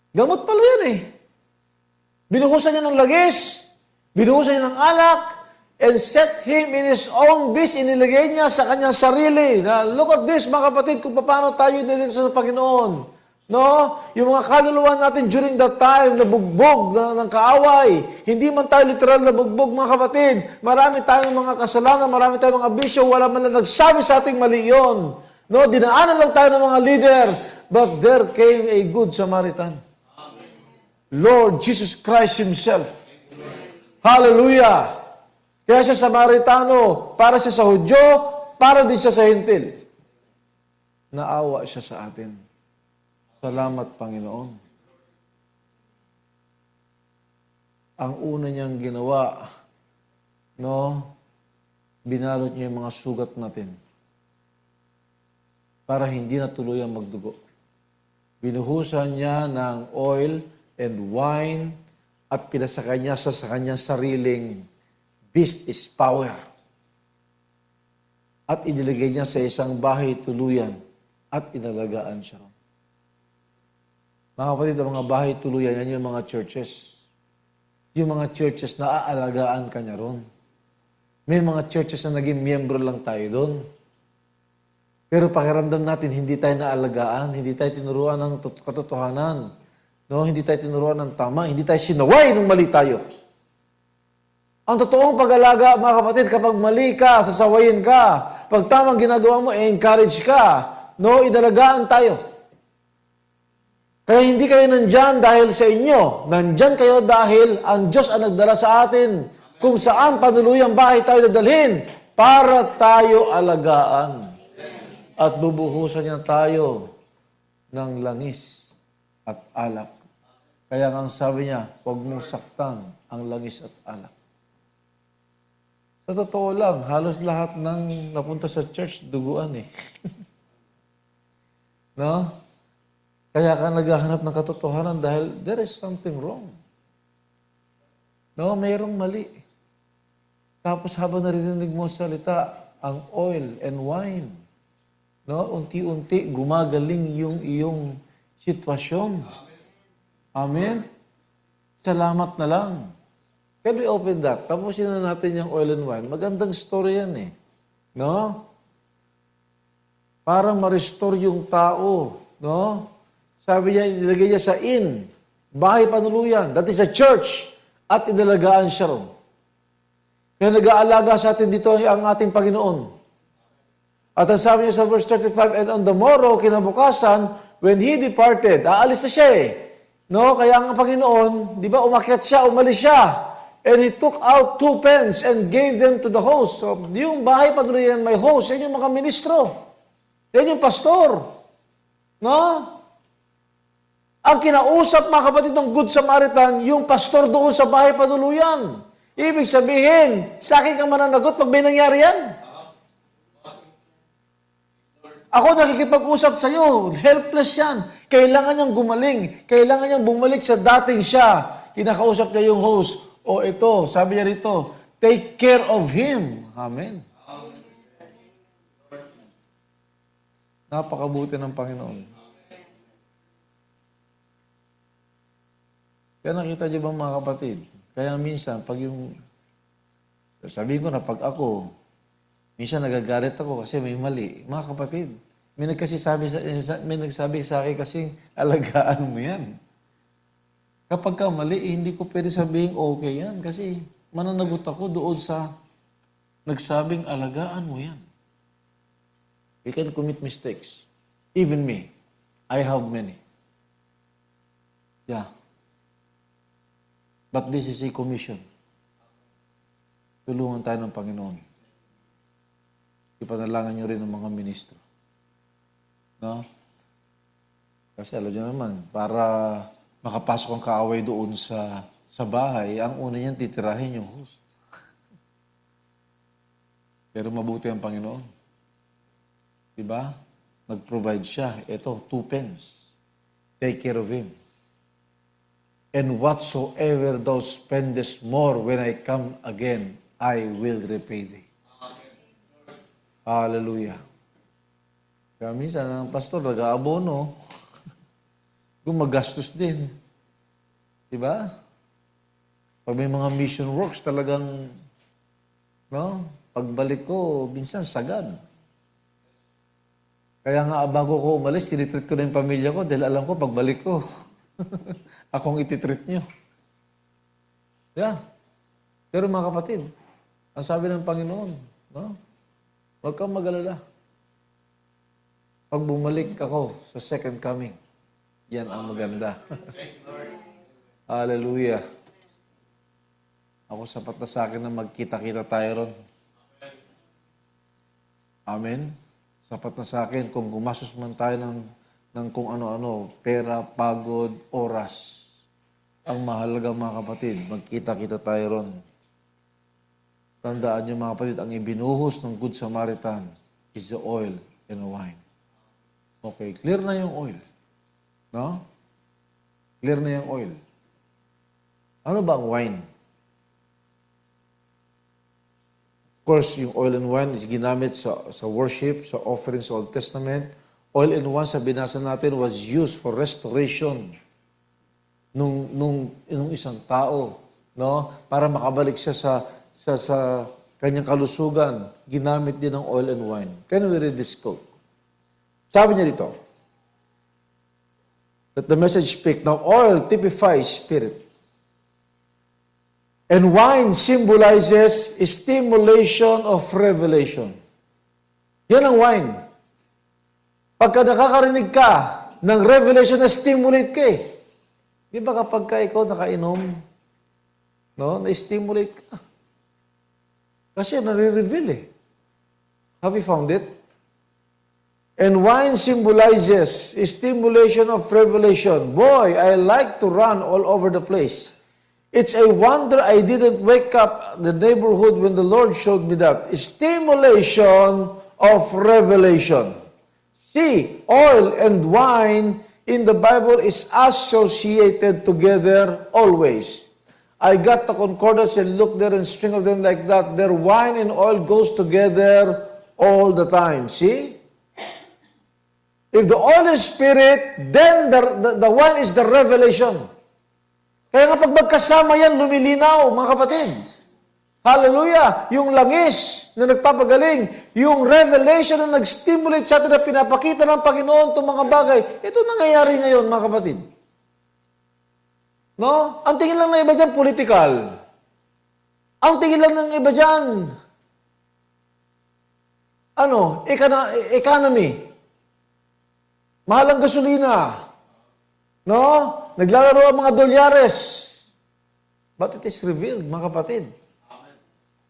Gamot pala yan eh. Binuhusan niya ng lagis, binuhusan niya ng alak, and set him in his own beast, inilagay niya sa kanyang sarili. Na, look at this, mga kapatid, kung paano tayo nilin sa Panginoon. No? Yung mga kaluluwa natin during that time, nabugbog ng kaaway. Hindi man tayo literal nabugbog, mga kapatid. Marami tayong mga kasalanan, marami tayong mga bisyo, wala man lang nagsabi sa ating mali yun. No? Dinaanan lang tayo ng mga leader. But there came a good Samaritan. Lord Jesus Christ Himself. Hallelujah! Kaya siya Samaritano, para siya sa Hudyo, para din siya sa Hintil. Naawa siya sa atin. Salamat, Panginoon. Ang una niyang ginawa, no, binalot niya yung mga sugat natin para hindi na tuluyang magdugo. Binuhusan niya ng oil and wine at pinasakay niya sa kanyang sariling beast is power. At inilagay niya sa isang bahay tuluyan at inalagaan siya. Mga kapatid, ang mga bahay tuluyan, yan yung mga churches. Yung mga churches na aalagaan ka niya ron. May mga churches na naging miyembro lang tayo doon. Pero pakiramdam natin, hindi tayo naalagaan, hindi tayo tinuruan ng katotohanan. No? Hindi tayo tinuruan ng tama, hindi tayo sinaway nung mali tayo. Ang totoong pag-alaga, mga kapatid, kapag mali ka, sasawayin ka. Pag tamang ginagawa mo, encourage ka. No, idalagaan tayo. Kaya hindi kayo nandyan dahil sa inyo. Nandyan kayo dahil ang Diyos ang nagdala sa atin kung saan panuluyang bahay tayo dadalhin para tayo alagaan. At bubuhusan niya tayo ng langis at alak. Kaya ang sabi niya, huwag mong saktan ang langis at alak. Sa totoo lang, halos lahat ng napunta sa church, duguan eh. No? Kaya ka naghahanap ng katotohanan dahil there is something wrong. No, mayroong mali. Tapos habang narinig mo salita, ang oil and wine, no, unti-unti gumagaling yung iyong sitwasyon. Amen? Salamat na lang. Can we open that? Tapusin na natin yung oil and wine. Magandang story yan eh. No? Para ma-restore yung tao. No? Sabi niya, inilagay niya sa inn, bahay panuluyan, that is a church, at inalagaan siya ron. Kaya nag-aalaga sa atin dito ang ating Panginoon. At ang sabi niya sa verse 35, and on the morrow, kinabukasan, when he departed, aalis na siya eh. No? Kaya ang Panginoon, di ba, umakyat siya, umalis siya. And he took out 2 pence and gave them to the host. So, yung bahay panuluyan may host, yan yung mga ministro. Yan yung pastor. No? Ang kinausap, mga kapatid, ng Good Samaritan, yung pastor doon sa bahay panuluyan. Ibig sabihin, sa akin kang mananagot pag may nangyari yan. Ako nakikipag-usap sa iyo, helpless yan. Kailangan niyang gumaling. Kailangan niyang bumalik sa dating siya. Kinakausap niya yung host. O ito, sabi niya rito, take care of him. Amen. Napakabuti ng Panginoon. Kaya nakita niyo ba mga kapatid? Kaya minsan, pag yung, sabihin ko na pag ako, Minsan nagagalit ako kasi may mali. Mga kapatid, may nagsabi sa akin kasing alagaan mo yan. Kapag ka mali, hindi ko pwede sabihin okay yan kasi mananagot ako doon sa nagsabing alagaan mo yan. We can commit mistakes. Even me. I have many. Yeah. But this is a commission. Tulungan tayo ng Panginoon. Ipanalangin nyo rin ng mga ministro. No? Kasi alam nyo naman, para makapasok ang kaaway doon sa bahay, ang una niyan titirahin yung host. Pero mabuti ang Panginoon. Diba? Nag-provide siya. Ito, 2 pence. Take care of him. And whatsoever thou spendest more when I come again, I will repay thee. Hallelujah. Kaya minsan, ang pastor, nag-aabono. Gumagastos din. Diba? Pag may mga mission works, talagang, no? Pagbalik ko, minsan sagad. Kaya nga, bago ko umalis, tinitreat ko na yung pamilya ko dahil alam ko, pagbalik ko, akong ititreat nyo. Yeah. Pero mga kapatid, ang sabi ng Panginoon, no? Huwag kang mag-alala. Pag bumalik ako sa second coming, yan ang maganda. Hallelujah. Ako sapat na sa akin na magkita-kita tayo ron. Amen. Sapat na sa akin kung gumasos man tayo ng kung ano-ano, pera, pagod, oras. Ang mahalaga mga kapatid, magkita-kita tayo ron. Tandaan niyo mga kapatid, ang ibinuhos ng Good Samaritan is the oil and wine. Okay, clear na yung oil. No? Clear na yung oil. Ano ba ang wine? Of course, yung oil and wine is ginamit sa worship, sa offering sa Old Testament. Oil and wine, sa binasa natin, was used for restoration nung isang tao, no? Para makabalik siya sa kanyang kalusugan. Ginamit din ng oil and wine. Can we read this quote? Sabi niya dito, that the message speak, now oil typifies spirit. And wine symbolizes stimulation of revelation. Yan ang wine. Pagka nakakarinig ka ng revelation, na-stimulate ka eh. Di ba kapag ka ikaw nakainom, no, na-stimulate ka? Kasi nare-reveal eh. Have you found it? And wine symbolizes stimulation of revelation. Boy, I like to run all over the place. It's a wonder I didn't wake up the neighborhood when the Lord showed me that. Stimulation of revelation. See, oil and wine in the Bible is associated together always. I got the concordance and looked there and string of them like that. Their wine and oil goes together all the time. See? If the oil is spirit, then the wine is the revelation. Kaya nga pag magkasama yan, lumilinaw, mga kapatid. Hallelujah! Yung langis na nagpapagaling, yung revelation na nag-stimulate sa atin na pinapakita ng Panginoon itong mga bagay, ito nangyayari ngayon, mga kapatid. No? Ang tingin lang ng iba dyan, political. Ang tingin lang ng iba dyan, economy. Mahal ang gasolina. No? Naglalaro ang mga dolyares. But it is revealed, mga kapatid.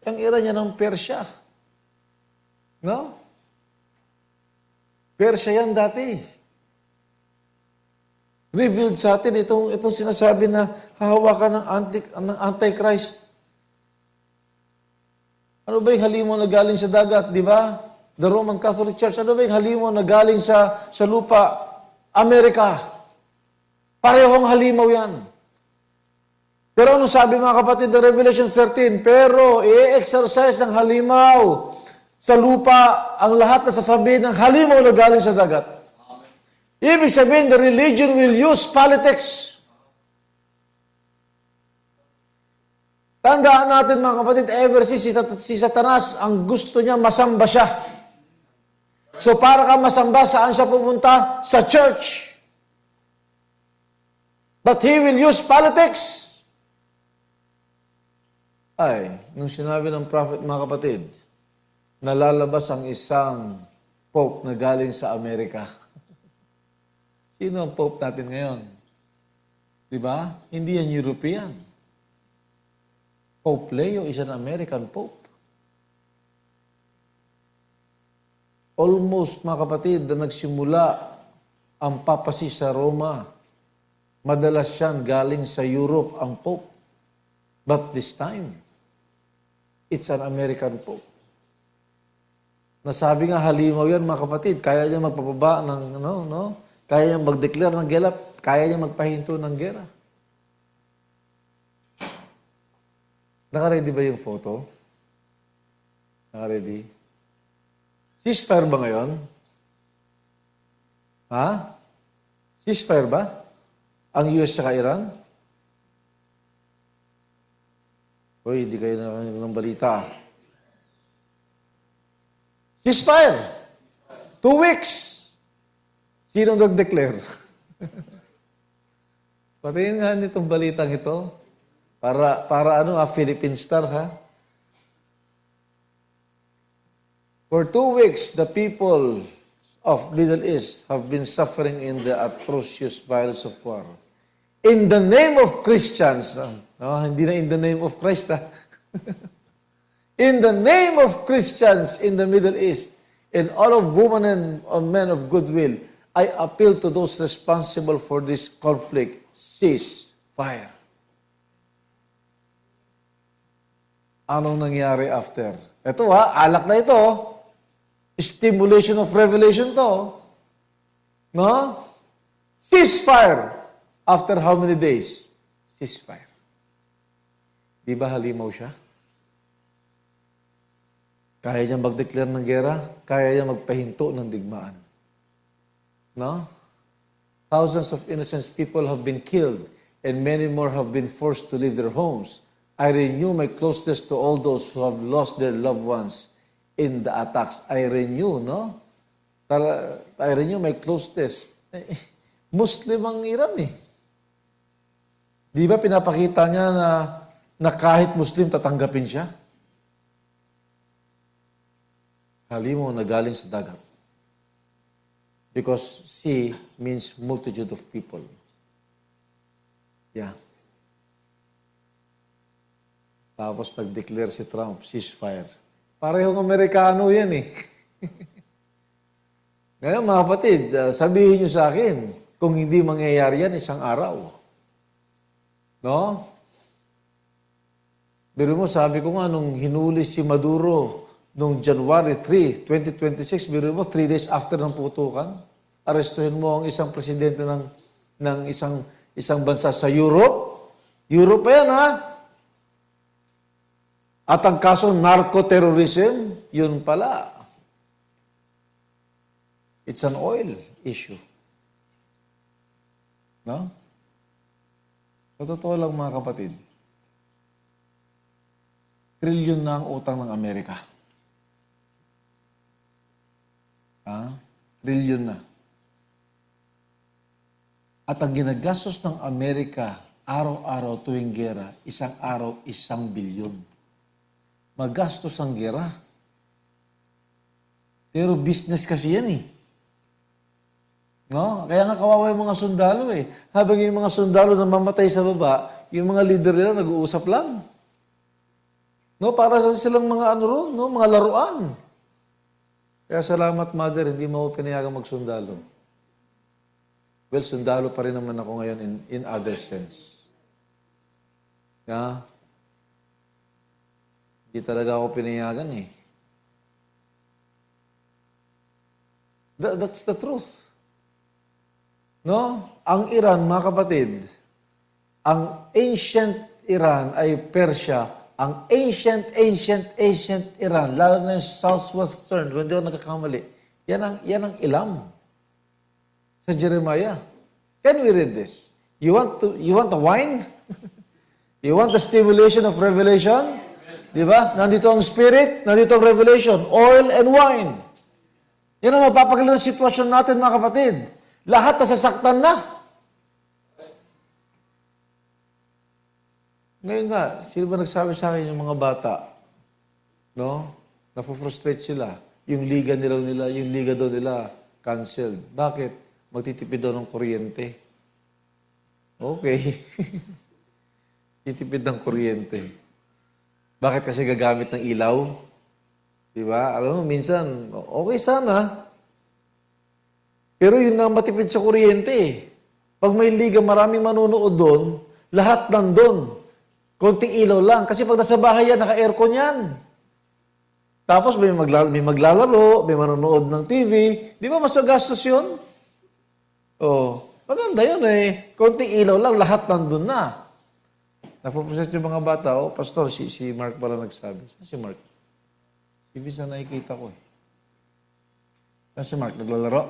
Ang era niya ng Persya. No? Persya yan dati. Revealed sa atin itong sinasabi na hahawakan ng Antichrist. Ano ba yung halimaw na galing sa dagat, di ba? The Roman Catholic Church. Ano ba yung halimaw na galing sa lupa? Amerika. Parehong halimaw yan. Pero ano sabi mga kapatid ng Revelation 13? Pero i-exercise ng halimaw sa lupa ang lahat na sasabihin ng halimaw na galing sa dagat. Ibig sabihin, the religion will use politics. Tandaan natin mga kapatid, ever since si Satanas, ang gusto niya masamba siya. So para ka masamba, saan siya pupunta? Sa church. But he will use politics. Ay, nung sinabi ng prophet mga kapatid, nalalabas ang isang pope na galing sa Amerika. Sino ang pope natin ngayon? Di ba? Hindi yan European. Pope Leo is an American pope. Almost, mga kapatid, na nagsimula ang papasi sa Roma, madalas yan galing sa Europe ang pope. But this time, it's an American pope. Nasabi nga halimaw yan, mga kapatid, kaya niya magpapaba ng, kaya niya mag-declare ng gera, kaya niya magpahinto ng gera. Naka-ready ba yung photo? Naka-ready? Ceasefire ba ngayon? Ha? Ceasefire ba? Ang US at Iran? Hoy, hindi kayo nakakarinig ng balita. Ceasefire! 2 weeks! Sino nag-declare? Patingin nga nitong balitang ito. Para Philippine Star, ha? For 2 weeks, the people of Middle East have been suffering in the atrocious violence of war. In the name of Christians, hindi na in the name of Christ, ha? In the name of Christians in the Middle East, and all of women and men of goodwill, I appeal to those responsible for this conflict, cease fire. Anong nangyari after? Ito alak na ito. Stimulation of revelation to. No? Ceasefire. After how many days? Ceasefire. Di ba halimaw siya? Kaya niya mag-declare ng gera, kaya niya magpahinto ng digmaan. No? Thousands of innocent people have been killed and many more have been forced to leave their homes. I renew my closeness to all those who have lost their loved ones in the attacks. I renew my closeness. Muslim ang Iran eh. Di ba pinapakita niya na kahit Muslim tatanggapin siya? Halimaw na galing sa dagat. Because sea means multitude of people. Yeah. Tapos nag-declare si Trump, ceasefire. Parehong Amerikano yan eh. Ngayon mga kapatid, sabihin niyo sa akin, kung hindi mangyayari yan isang araw. No? Pero mo, sabi ko nga, nung hinuli si Maduro, nung January 3, 2026, biro mo, 3 days after ng putukan, arestuhin mo ang isang presidente ng isang bansa sa Europe. Europe pa yan, ha? At ang kaso narco-terrorism, yun pala. It's an oil issue. No? Sa totoo lang mga kapatid, trilyon na ang utang ng Amerika. Trilyon na. At ang ginagastos ng Amerika, araw-araw tuwing gera, isang araw, 1 bilyon. Magastos ang gera. Pero business kasi yan eh. No? Kaya nga kawawa yung mga sundalo eh. Habang yung mga sundalo na mamatay sa baba, yung mga leader nila nag-uusap lang. No? Para sa silang mga mga laruan. Kaya salamat, Mother, hindi mo pinayagang magsundalo. Well, sundalo pa rin naman ako ngayon in other sense. Hindi talaga ako pinayagan eh. That's the truth. No? Ang Iran, mga kapatid, ang ancient Iran ay Persia. Ang ancient Iran, lalo na yung southwestern, kung hindi ako nagkakamali, yan ang Ilam. Sa Jeremiah. Can we read this? You want a wine? You want the stimulation of revelation? Di ba? Nandito ang spirit, nandito ang revelation, oil and wine. Yan ang mapapagaling ng sitwasyon natin, mga kapatid. Lahat nasasaktan na. Ngayon nga, sino ba nagsabi sa akin yung mga bata? No? Napufrustrate sila. Yung liga daw nila, canceled. Bakit? Magtitipid daw ng kuryente. Okay. Titipid ng kuryente. Bakit? Kasi gagamit ng ilaw? Diba? Alam mo, minsan, okay sana. Pero yun na matipid sa kuryente eh. Pag may liga, maraming manunood doon, lahat nandun. Konting ilaw lang. Kasi pag nasa bahay yan, naka-aircon yan. Tapos may maglalaro, may manonood ng TV. Di ba mas magastos yun? Oh, maganda yun eh. Konting ilaw lang, lahat nandun na. Napupuset yung mga bata, oh, Pastor, si Mark pala nagsabi. Saan si Mark? Ibig na nakikita ko eh. Saan si Mark? Naglalaro?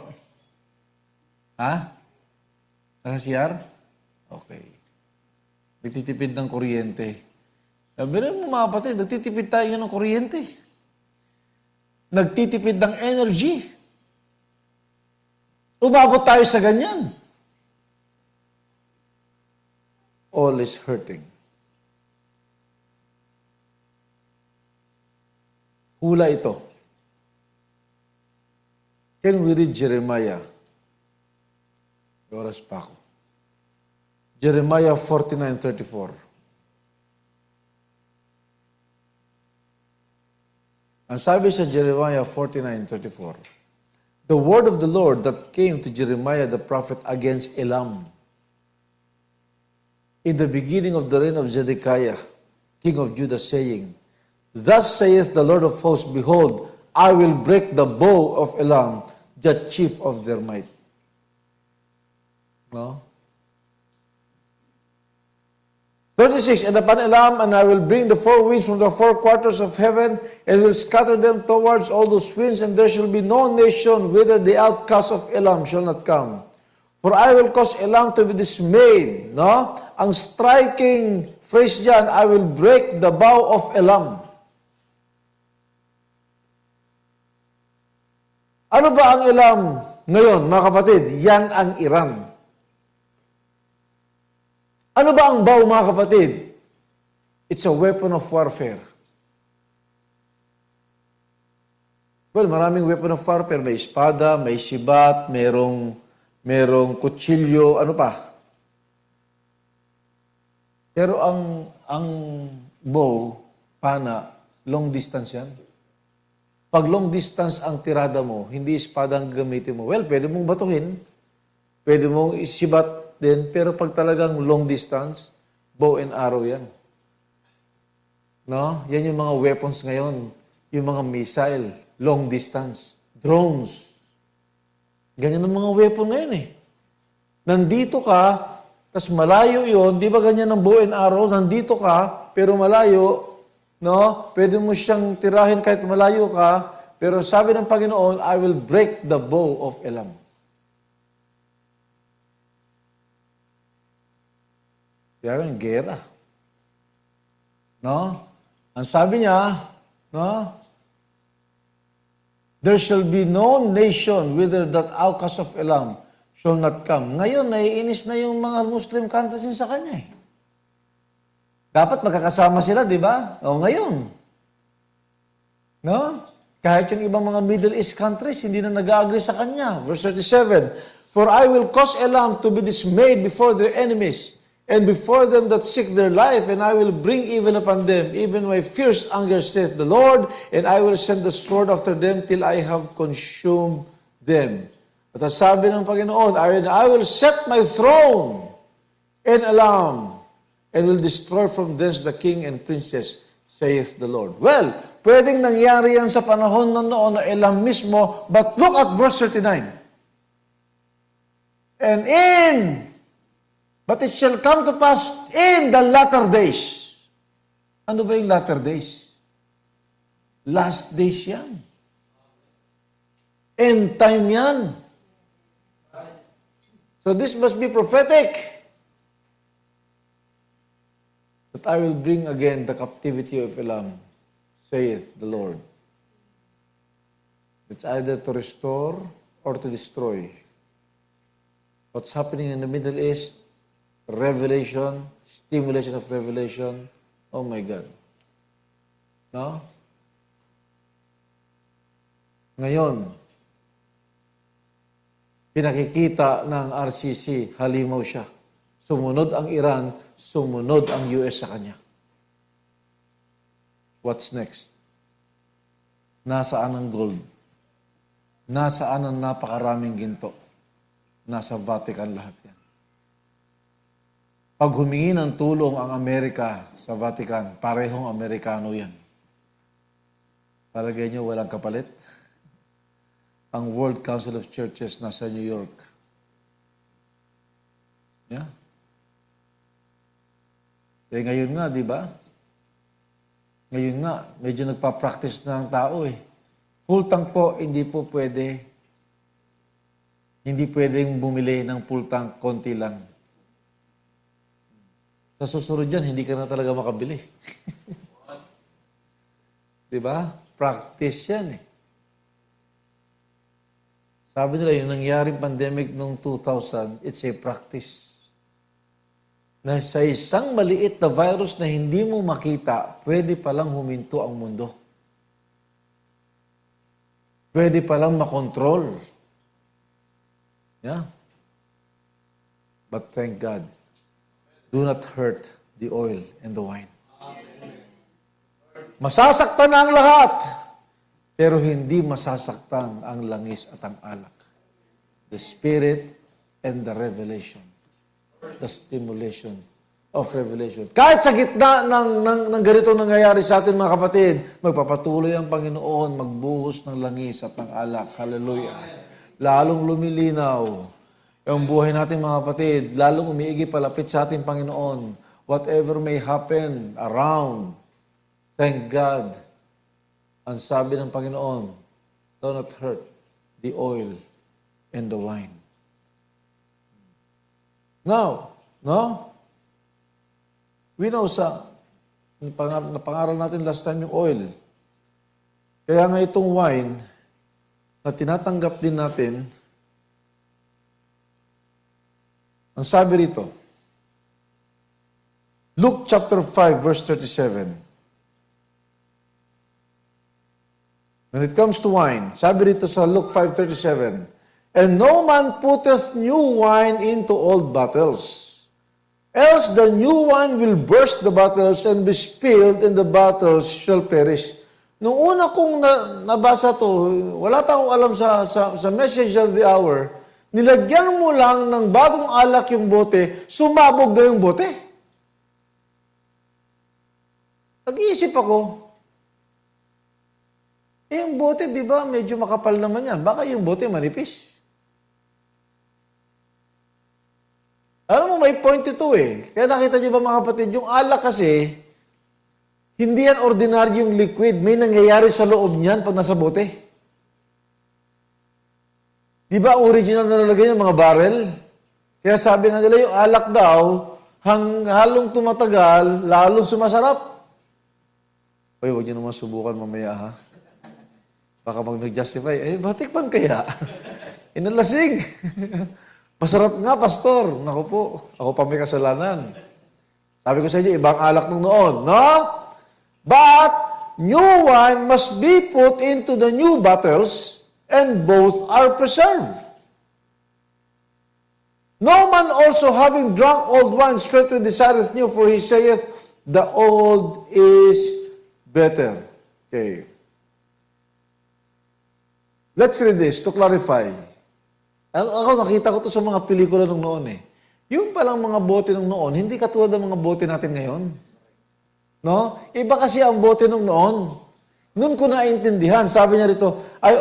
Ha? Nasa CR? Okay. Nagtitipid ng kuryente. Sabi rin mo mga kapatid, nagtitipid tayo ng kuryente. Nagtitipid ng energy. Umabot tayo sa ganyan. All is hurting. Hula ito. Can we read Jeremiah? Oras pa ako. Jeremiah 49:34. Ang sabi sa Jeremiah 49:34, the word of the Lord that came to Jeremiah the prophet against Elam in the beginning of the reign of Zedekiah, king of Judah, saying, thus saith the Lord of hosts, behold, I will break the bow of Elam, the chief of their might. No? 36, and upon Elam, and I will bring the four winds from the four quarters of heaven, and will scatter them towards all those winds, and there shall be no nation whither the outcast of Elam shall not come. For I will cause Elam to be dismayed. No? Ang striking phrase dyan, I will break the bow of Elam. Ano ba ang Elam ngayon, mga kapatid? Yan ang Iran. Ano ba ang bow, mga kapatid? It's a weapon of warfare. Well, maraming weapon of warfare. May espada, may sibat, merong kutsilyo, ano pa? Pero ang bow, pana, long distance yan. Pag long distance ang tirada mo, hindi espada ang gamitin mo. Well, pwede mong batuhin, pwede mong isibat din, pero pag talagang long distance, bow and arrow yan. No? Yan yung mga weapons ngayon. Yung mga missile, long distance, drones. Ganyan ang mga weapon ngayon eh. Nandito ka, tas malayo yon, di ba ganyan ang bow and arrow? Nandito ka, pero malayo, no? Pwede mo siyang tirahin kahit malayo ka, pero sabi ng Panginoon, I will break the bow of Elam. Kaya yung gera. No? Ang sabi niya, no? There shall be no nation whither that outcast of Elam shall not come. Ngayon, naiinis na yung mga Muslim countries sa kanya eh. Dapat magkakasama sila, di ba? O ngayon. No? Kahit yung ibang mga Middle East countries, hindi na nag-agree sa kanya. Verse 37, for I will cause Elam to be dismayed before their enemies, and before them that seek their life, and I will bring evil upon them, even my fierce anger, saith the Lord, and I will send the sword after them till I have consumed them. At ang sabi ng Panginoon, I will set my throne in Elam, and will destroy from thence the king and princess, saith the Lord. Well, pwedeng nangyari yan sa panahon noon na Elam mismo, but look at verse 39. But it shall come to pass in the latter days. Ano ba yung latter days? Last days yan. End time yan. So this must be prophetic. But I will bring again the captivity of Elam, saith the Lord. It's either to restore or to destroy. What's happening in the Middle East, revelation, stimulation of revelation, oh my God. No? Ngayon, pinakikita ng RCC, halimaw siya. Sumunod ang Iran, sumunod ang US sa kanya. What's next? Nasaan ang gold? Nasaan ang napakaraming ginto? Nasa Vatican lahat yan. Pag humingi ng tulong ang Amerika sa Vatican, parehong Amerikano yan. Palagay nyo walang kapalit? Ang World Council of Churches nasa New York. Yeah. Eh ngayon nga, di ba? Ngayon nga, medyo nagpa-practice na ang tao eh. Full tank po, hindi po pwede. Hindi pwedeng bumili ng full tank, konti lang. Sa susunod dyan, hindi ka na talaga makabili. Di ba? Practice yan eh. Sabi nila, yung nangyaring pandemic noong 2000, it's a practice. Na sa isang maliit na virus na hindi mo makita, pwede palang huminto ang mundo. Pwede palang makontrol. Yeah. But thank God, do not hurt the oil and the wine. Masasaktan na ang lahat, pero hindi masasaktan ang langis at ang alak. The Spirit and the revelation. The stimulation of revelation. Kahit sa gitna ng ganito nangyayari sa atin, mga kapatid, magpapatuloy ang Panginoon, magbuhos ng langis at ng alak. Hallelujah. Lalong lumilinaw ang buhay natin, mga kapatid. Lalong umiigi palapit sa ating Panginoon. Whatever may happen around, thank God. Ang sabi ng Panginoon, do not hurt the oil and the wine. Now, no? We know napangaral natin last time yung oil. Kaya nga itong wine, na tinatanggap din natin, ang sabi rito, Luke chapter 5, verse 37. When it comes to wine, sabi rito sa Luke 5:37, and no man putteth new wine into old bottles, else the new wine will burst the bottles and be spilled, and the bottles shall perish. Nung una kong nabasa to, wala pa akong alam sa message of the hour, nilagyan mo lang ng bagong alak yung bote, sumabog na yung bote. Nag-iisip ako, yung bote, di ba, medyo makapal naman yan. Baka yung bote manipis. Alam mo, may point ito eh. Kaya nakita niyo ba, mga kapatid, yung alak kasi, hindi yan ordinaryong liquid. May nangyayari sa loob niyan pag nasa bote. Di ba original na nalagay yung mga barrel? Kaya sabi nga nila, yung alak daw, halong tumatagal, lalong sumasarap. Uy, huwag niyo naman subukan mamaya, ha? Baka pag nag-justify, batik man kaya? Inalasing. Masarap nga, pastor. Naku po, ako pa may kasalanan. Sabi ko sa inyo, ibang alak nung noon, no? But, new wine must be put into the new bottles, and both are preserved. No man also having drunk old wine straightway desireth new, for he saith, the old is better. Okay. Let's read this to clarify. Ako, nakita ko to sa mga pelikula nung noon eh. Yung palang mga bote nung noon, hindi katulad ng mga bote natin ngayon. No? Iba kasi ang bote nung noon. Noon ko naintindihan, sabi niya rito, I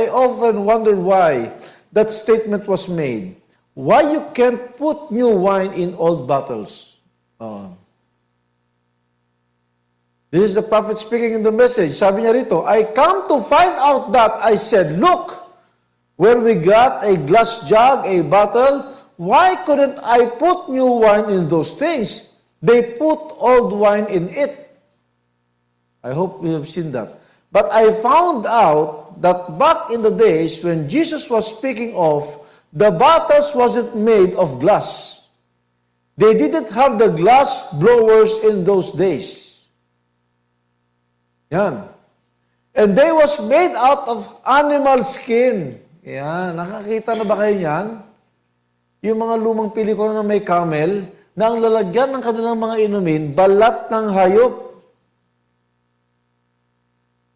often wondered why that statement was made. Why you can't put new wine in old bottles? This is the prophet speaking in the message. Sabi niya rito, I come to find out that, I said, look, where we got a glass jug, a bottle, why couldn't I put new wine in those things? They put old wine in it. I hope you have seen that. But I found out that back in the days when Jesus was speaking of, the bottles wasn't made of glass. They didn't have the glass blowers in those days. Yan. And they was made out of animal skin. Yan. Nakakita na ba kayo yan? Yung mga lumang pelikula na may camel, na ang lalagyan ng kanilang mga inumin, balat ng hayop.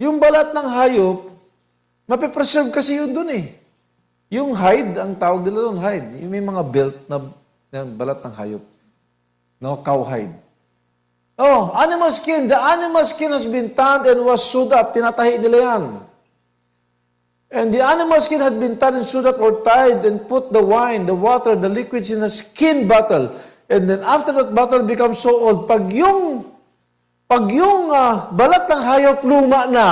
Yung balat ng hayop, mapipreserve kasi yun dun eh. Yung hide, ang tawag nila doon, hide. Yung may mga belt na balat ng hayop. No, cowhide. Oh, animal skin. The animal skin has been tanned and was sewed up. Tinatahi nila yan. And the animal skin had been tanned and sewed up or tied and put the wine, the water, the liquids in a skin bottle. And then after that bottle becomes so old, pag yung balat ng hayop luma na,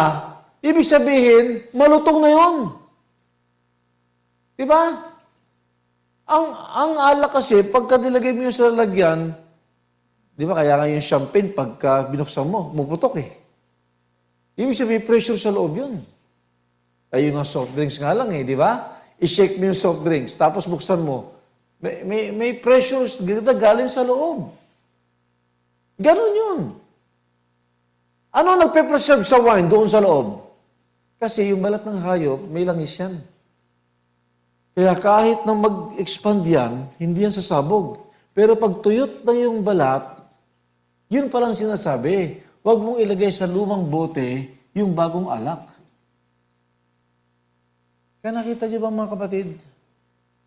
ibig sabihin, malutong na yun. Diba? Ang alak kasi, pagka nilagay mo yung sa lalagyan, di ba, kaya nga yung champagne, pagka binuksan mo, muputok eh. Ibig sabihin, pressure sa loob yun. Ay, yung soft drinks nga lang eh, di ba? I-shake mo yung soft drinks, tapos buksan mo. May pressure galing sa loob. Ganon yun. Ano nagpe-preserve sa wine doon sa loob? Kasi yung balat ng hayop, may langis yan. Kaya kahit na mag-expand yan, hindi yan sasabog. Pero pag tuyot na yung balat, yun palang sinasabi, huwag mong ilagay sa lumang bote yung bagong alak. Kaya nakita niyo ba mga kapatid?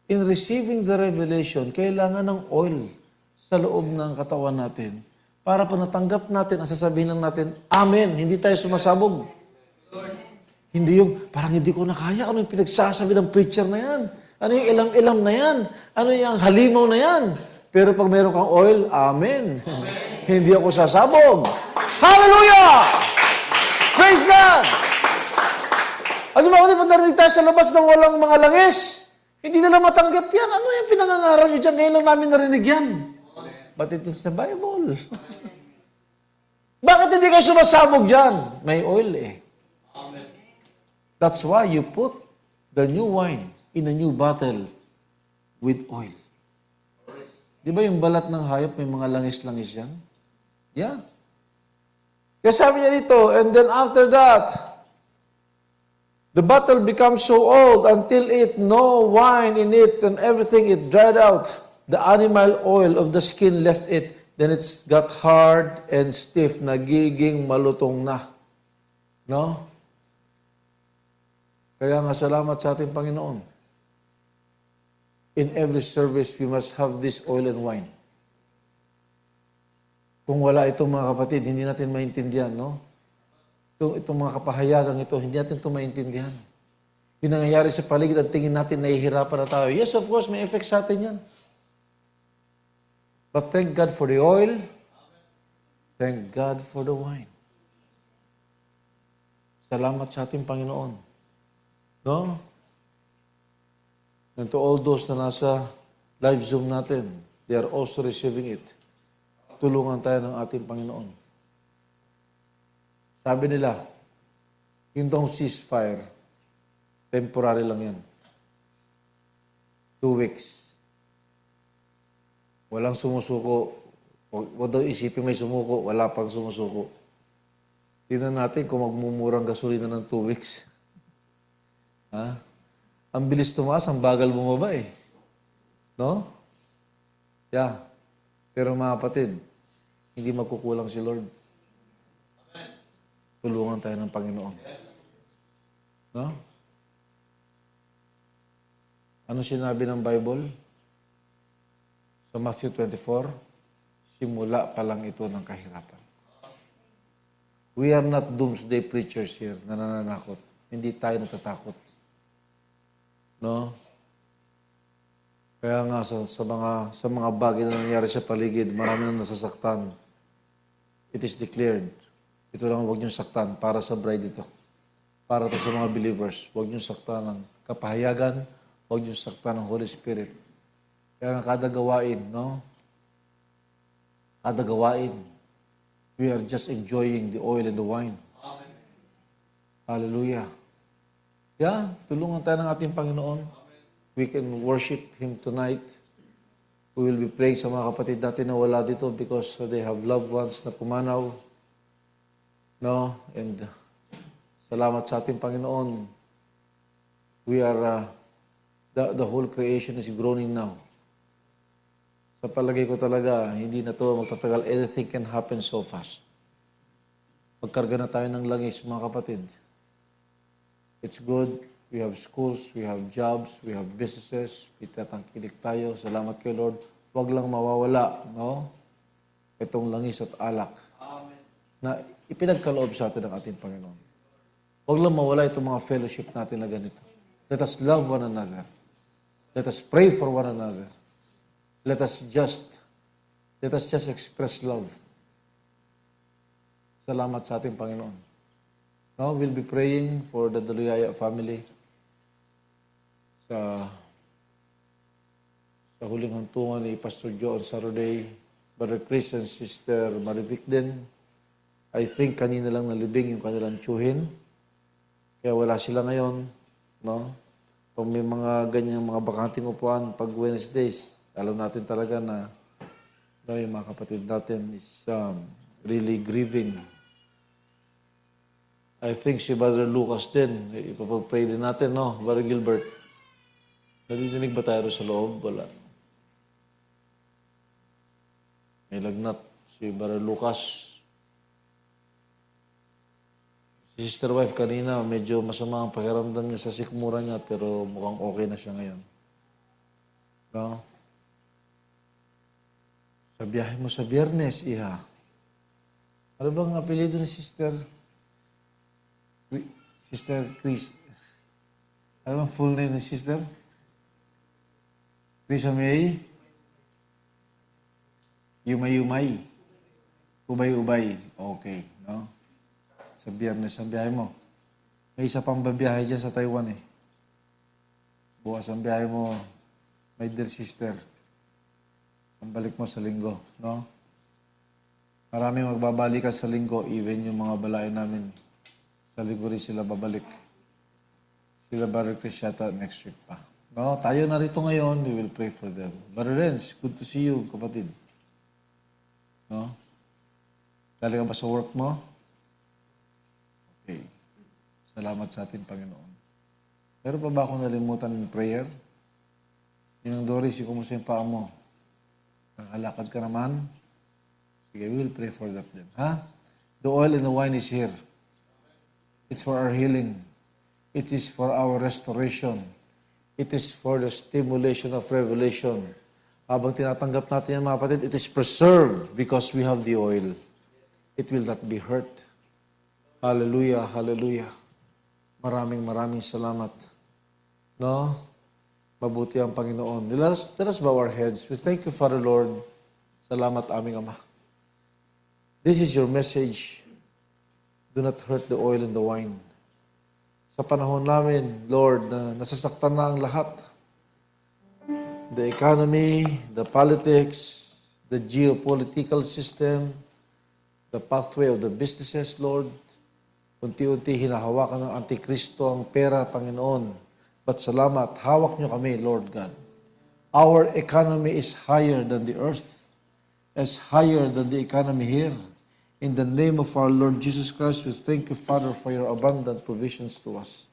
In receiving the revelation, kailangan ng oil sa loob ng katawan natin para pa natanggap natin ang sasabihin lang natin, Amen. Hindi tayo sumasabog. Hindi yung, parang hindi ko na kaya. Ano yung pinagsasabi ng preacher na yan? Ano yung ilam-ilam na yan? Ano yung halimaw na yan? Pero pag meron kang oil, Amen. Hindi ako sasabog. Hallelujah! Praise God! Ano ba ulit, pag narinig tayo sa labas ng walang mga langis, hindi nila matanggap yan. Ano yung pinangangaral nyo dyan? Ngayon lang namin narinig yan. But it is the Bible. Bakit hindi kayo sumasabog dyan? May oil eh. That's why you put the new wine in a new bottle with oil. Di ba yung balat ng hayop may mga langis-langis yan? Yeah. Kaya sabi niya dito, and then after that, the bottle becomes so old until it no wine in it and everything it dried out. The animal oil of the skin left it. Then it's got hard and stiff. Nagiging malutong na. No? Kaya nga salamat sa ating Panginoon. In every service, we must have this oil and wine. Kung wala itong mga kapatid, hindi natin maintindihan, no? Itong mga kapahayagang ito, hindi natin ito maintindihan. Yung nangyayari sa paligid, ang tingin natin, nahihirapan na tayo. Yes, of course, may effect sa atin yan. But thank God for the oil. Thank God for the wine. Salamat sa ating Panginoon. No? And to all those na nasa live Zoom natin, they are also receiving it. Tulungan tayo ng ating Panginoon. Sabi nila, yung daw ceasefire, temporary lang yan. 2 weeks. Walang sumusuko. Huwag daw isipin may sumuko, wala pang sumusuko. Tingnan natin kung magmumurang gasolina ng 2 weeks. Ha? Ang bilis tumaas, ang bagal bumaba eh. No? Yeah. Pero mga kapatid, hindi magkukulang si Lord. Tulungan tayo ng Panginoon. No? Ano sinabi ng Bible? Sa Matthew 24, simula pa lang ito ng kahirapan. We are not doomsday preachers here na nananakot. Hindi tayo natatakot. No? Kaya nga sa mga bagay na nangyari sa paligid, marami na nasasaktan. It is declared. Ito lang, huwag niyong saktan para sa bride ito. Para to sa mga believers. Huwag niyong saktan ng kapahayagan, huwag niyong saktan ng Holy Spirit. Kaya nga kada gawain, no? kada gawain. We are just enjoying the oil and the wine. Hallelujah. Yeah, tulungan tayo ng ating Panginoon. We can worship Him tonight. We will be praying sa mga kapatid natin na wala dito because they have loved ones na pumanaw. No? And salamat sa ating Panginoon. We are, the whole creation is groaning now. Sa palagay ko talaga, hindi na to magtatagal. Anything can happen so fast. Magkarga na tayo ng langis, mga kapatid. It's good. We have schools, we have jobs, we have businesses. Itatangkilik tayo. Salamat kay Lord. Huwag lang mawawala, no? Itong langis at alak. Na ipinagkaloob sa atin ng ating Panginoon. Huwag lang mawala itong mga fellowship natin na ganito. Let us love one another. Let us pray for one another. Let us just express love. Salamat sa ating Panginoon. Now, we'll be praying for the Daluyaya family sa huling hantungan ni Pastor Joe on Saturday, Brother Chris and Sister Marivic din. I think kanina lang nalibing yung kanilang tiyuhin. Kaya wala sila ngayon. No? Pag may mga ganyang mga bakanting upuan, pag Wednesdays, alam natin talaga na yung mga kapatid natin is really grieving. I think si Brother Lucas din, ipapag-pray din natin, no? Brother Gilbert, nadidinig ba tayo sa loob? Wala. May lagnat si Brother Lucas. Si Sister Wife kanina, medyo masama ang pakiramdam niya sa sikmura niya, pero mukhang okay na siya ngayon. No? Sa biyahe mo sa Biyernes, iha. Ano bang apelido ni Sister Chris? Ano bang full name ni Sister? Chris May? Yumay-yumay. Ubay-ubay. Okay, no? Sa Biyernes, ang biyahe mo. May isa pang babiyahe dyan sa Taiwan eh. Bukas ang biyahe mo, my dear sister. Ang balik mo sa linggo, no? Maraming magbabalikan sa linggo, even yung mga balayan namin. Sa linggo rin sila babalik. Sila Brother Chris yata next week pa. No, tayo na rito ngayon, we will pray for them. Brother Renz, good to see you, kapatid. No? Dali ka ba sa work mo? Okay. Salamat sa ating Panginoon. Meron pa ba akong nalimutan ng prayer? Yung Doris, kumusta yung paa mo? Nakalakad ka naman? Sige, we will pray for that then. Ha? The oil and the wine is here. It's for our healing. It is for our restoration. It is for the stimulation of revelation. Habang tinatanggap natin yan, mga kapatid, it is preserved because we have the oil. It will not be hurt. Hallelujah, hallelujah. Maraming salamat. No? Mabuti ang Panginoon. Let us bow our heads. We thank you, Father Lord. Salamat aming Ama. This is your message. Do not hurt the oil and the wine. Sa panahon namin, Lord, na nasasaktan na ang lahat. The economy, the politics, the geopolitical system, the pathway of the businesses, Lord. Unti-unti hinahawakan ng Antikristo ang pera, Panginoon. But salamat, hawak niyo kami, Lord God. Our economy is higher than the earth. Is higher than the economy here. In the name of our Lord Jesus Christ, we thank you, Father, for your abundant provisions to us.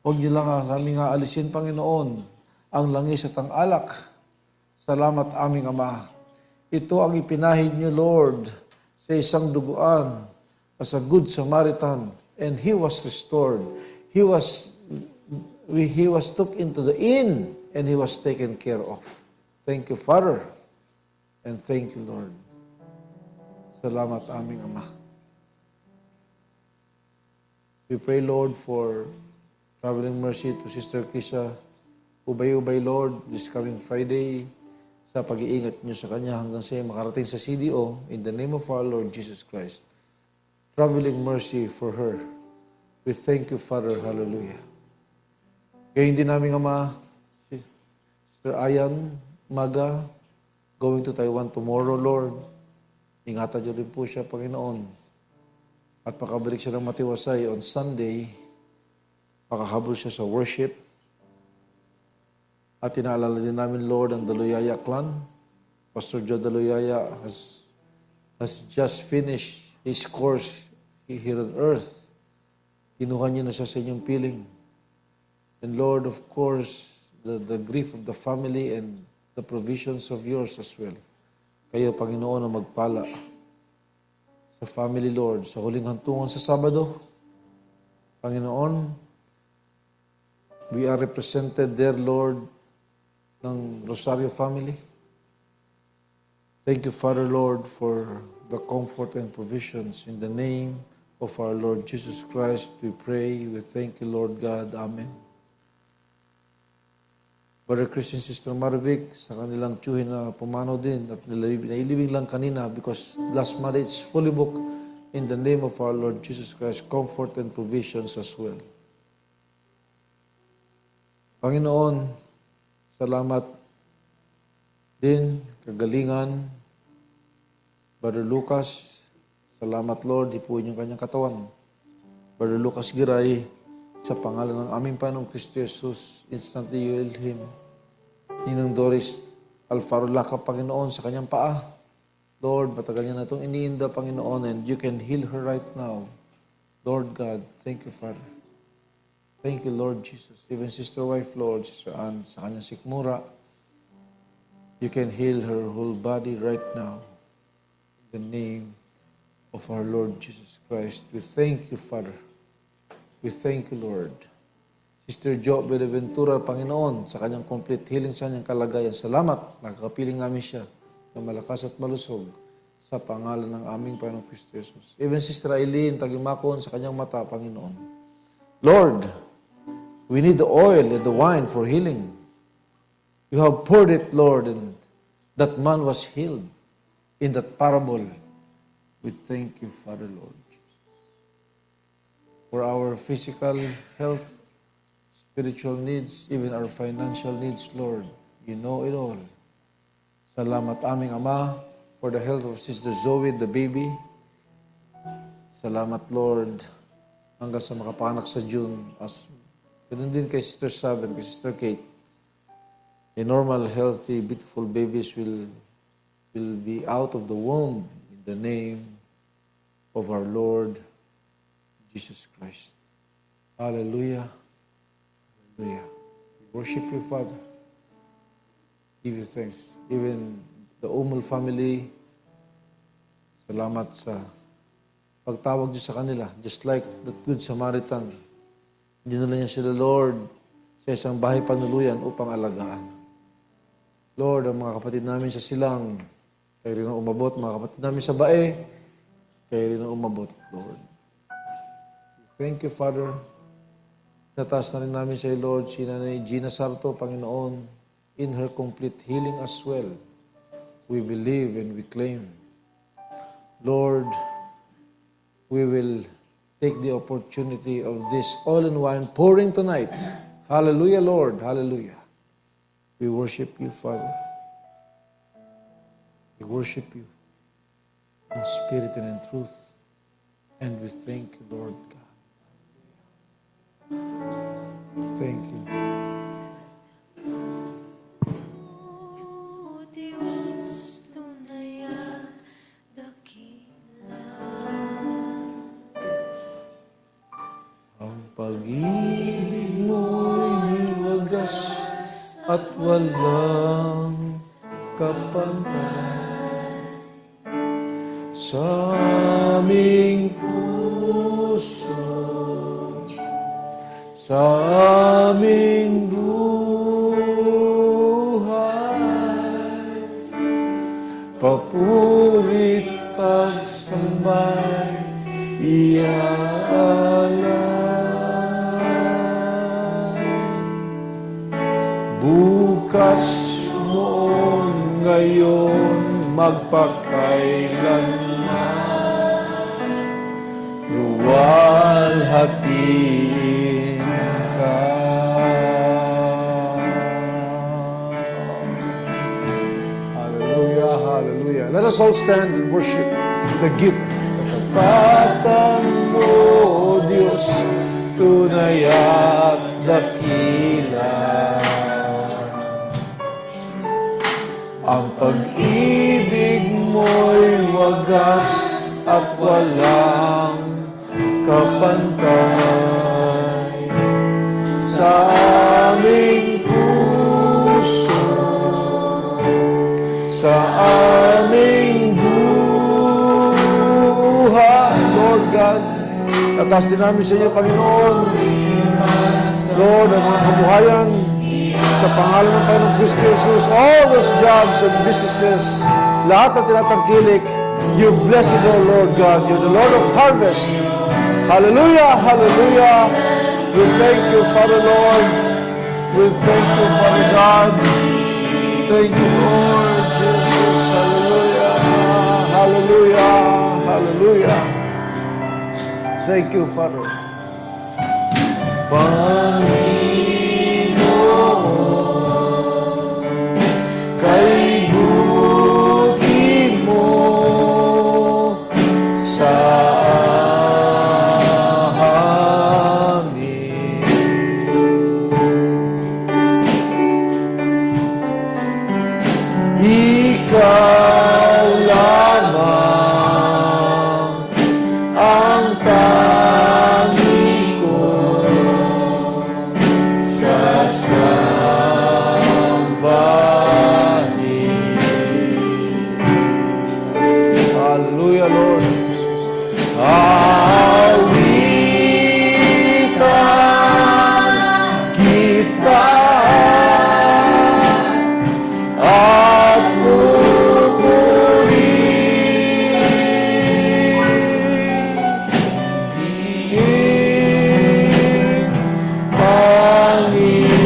Huwag niyo lang kami nga alisin, Panginoon, ang langis at ang alak. Salamat aming Ama. Ito ang ipinahid niyo, Lord, sa isang duguan as a good Samaritan, and he was restored. He was took into the inn, and he was taken care of. Thank you, Father, and thank you, Lord. Salamat aming Ama. We pray, Lord, for traveling mercy to Sister Krisa. Ubay-ubay, Lord, this coming Friday, sa pag-iingat niyo sa kanya hanggang siya makarating sa CDO, in the name of our Lord Jesus Christ. Traveling mercy for her. We thank you, Father. Hallelujah. Ngayon din namin Ama, si Sister Ayan Maga, going to Taiwan tomorrow, Lord. Ingatan niyo rin po siya, Panginoon. At pakabalik siya ng matiwasay on Sunday, pakahabol siya sa worship. At inaalala din namin, Lord, ang Daluyaya clan. Pastor Joe Daluyaya has just finished his course here on earth. Kinuha niyo na siya sa inyong piling. And Lord, of course, the grief of the family and the provisions of yours as well. Kayo, Panginoon, ang magpala sa family, Lord, sa huling hantungan sa Sabado. Panginoon, we are represented there, Lord, ng Rosario family. Thank you, Father, Lord, for the comfort and provisions. In the name of our Lord Jesus Christ, we pray. We thank you, Lord God. Amen. Brother Christian, Sister Marvic, sa kanilang tiyuhin na pumanaw din at nailibing lang kanina because last Monday it's fully booked. In the name of our Lord Jesus Christ, comfort and provisions as well. Panginoon, salamat din, kagalingan. Brother Lucas, salamat Lord, ipuin yung kanyang katawan. Brother Lucas Giray, sa pangalan ng aming Panginoong Kristo Jesus, instantly you heal him. Ninang Doris Alfaro Laca, Panginoon, sa kanyang paa. Lord, matagal niya na itong iniinda, Panginoon, and you can heal her right now. Lord God, thank you, Father. Thank you, Lord Jesus. Even Sister Wife, Lord, Sister Ann, sa kanyang sikmura, you can heal her whole body right now. In the name of our Lord Jesus Christ. We thank you, Father. We thank you, Lord. Sister Jo Benaventura, Panginoon, sa kanyang complete healing sa kanyang kalagayan. Salamat, nakakapiling namin siya na malakas at malusog sa pangalan ng aming Panginoong Kristo Jesus. Even Sister Eileen, Tagimakon, sa kanyang mata, Panginoon. Lord, we need the oil and the wine for healing. You have poured it, Lord, and that man was healed in that parable. We thank you, Father, Lord Jesus. For our physical health, spiritual needs, even our financial needs, Lord, you know it all. Salamat aming Ama for the health of Sister Zoe, the baby. Salamat, Lord, hanggang sa makapanak sa June. Ganun din kay Sister Saben, kay Sister Kate. A normal, healthy, beautiful babies will be out of the womb in the name of our Lord Jesus Christ. Hallelujah. Hallelujah. We worship you, Father. Give you thanks. Even the Umul family, salamat sa pagtawag niyo sa kanila. Just like that Good Samaritan. Dinala niya sila, Lord, sa isang bahay panuluyan upang alagaan. Lord, ang mga kapatid namin sa Silang, kayo rin ang umabot. Mga kapatid namin sa Bae, kayo rin ang umabot, Lord. Thank you, Father. Nataas na rin namin sa iyo, Lord, si Nanay Gina Sarto, Panginoon, in her complete healing as well. We believe and we claim. Lord, we will take the opportunity of this all-in-one pouring tonight. Hallelujah, Lord. Hallelujah. We worship you, Father. We worship you in spirit and in truth. And we thank you, Lord God. Thank you. O Diyos, tunay at dakila. Ang pag-ibig mo'y wagas at walang kapantay sa aming puso, sa aming buhay. Papurit pagsambay, iaalay. Bukas noon, ngayon, magpakailanman, luwalhatiin ka. Hallelujah, hallelujah. Let us Let us all stand and worship the gift. Katapatan mo, O Diyos, tunay at dakila. Ang pag-ibig mo'y wagas at walang kapantay sa aming puso, sa aming buhay. Lord God, tatas din namin sa inyo, Panginoon. Lord, ang mga kabuhayan sa pangalan ng Panginoong Kristo Jesus, all those jobs and businesses, lahat na tinatangkilik, you bless it, O Lord God. You're the Lord of harvest. Hallelujah, hallelujah. We thank you, Father Lord. We thank you, Father God. Thank you, Lord Jesus. Hallelujah, hallelujah, hallelujah. Thank you, Father. Kay buti mo sa amin. Ikaw lamang ang tangi ko sa Hallelujah, Lord Jesus. Awitan kita at pupurihin, Panginoon.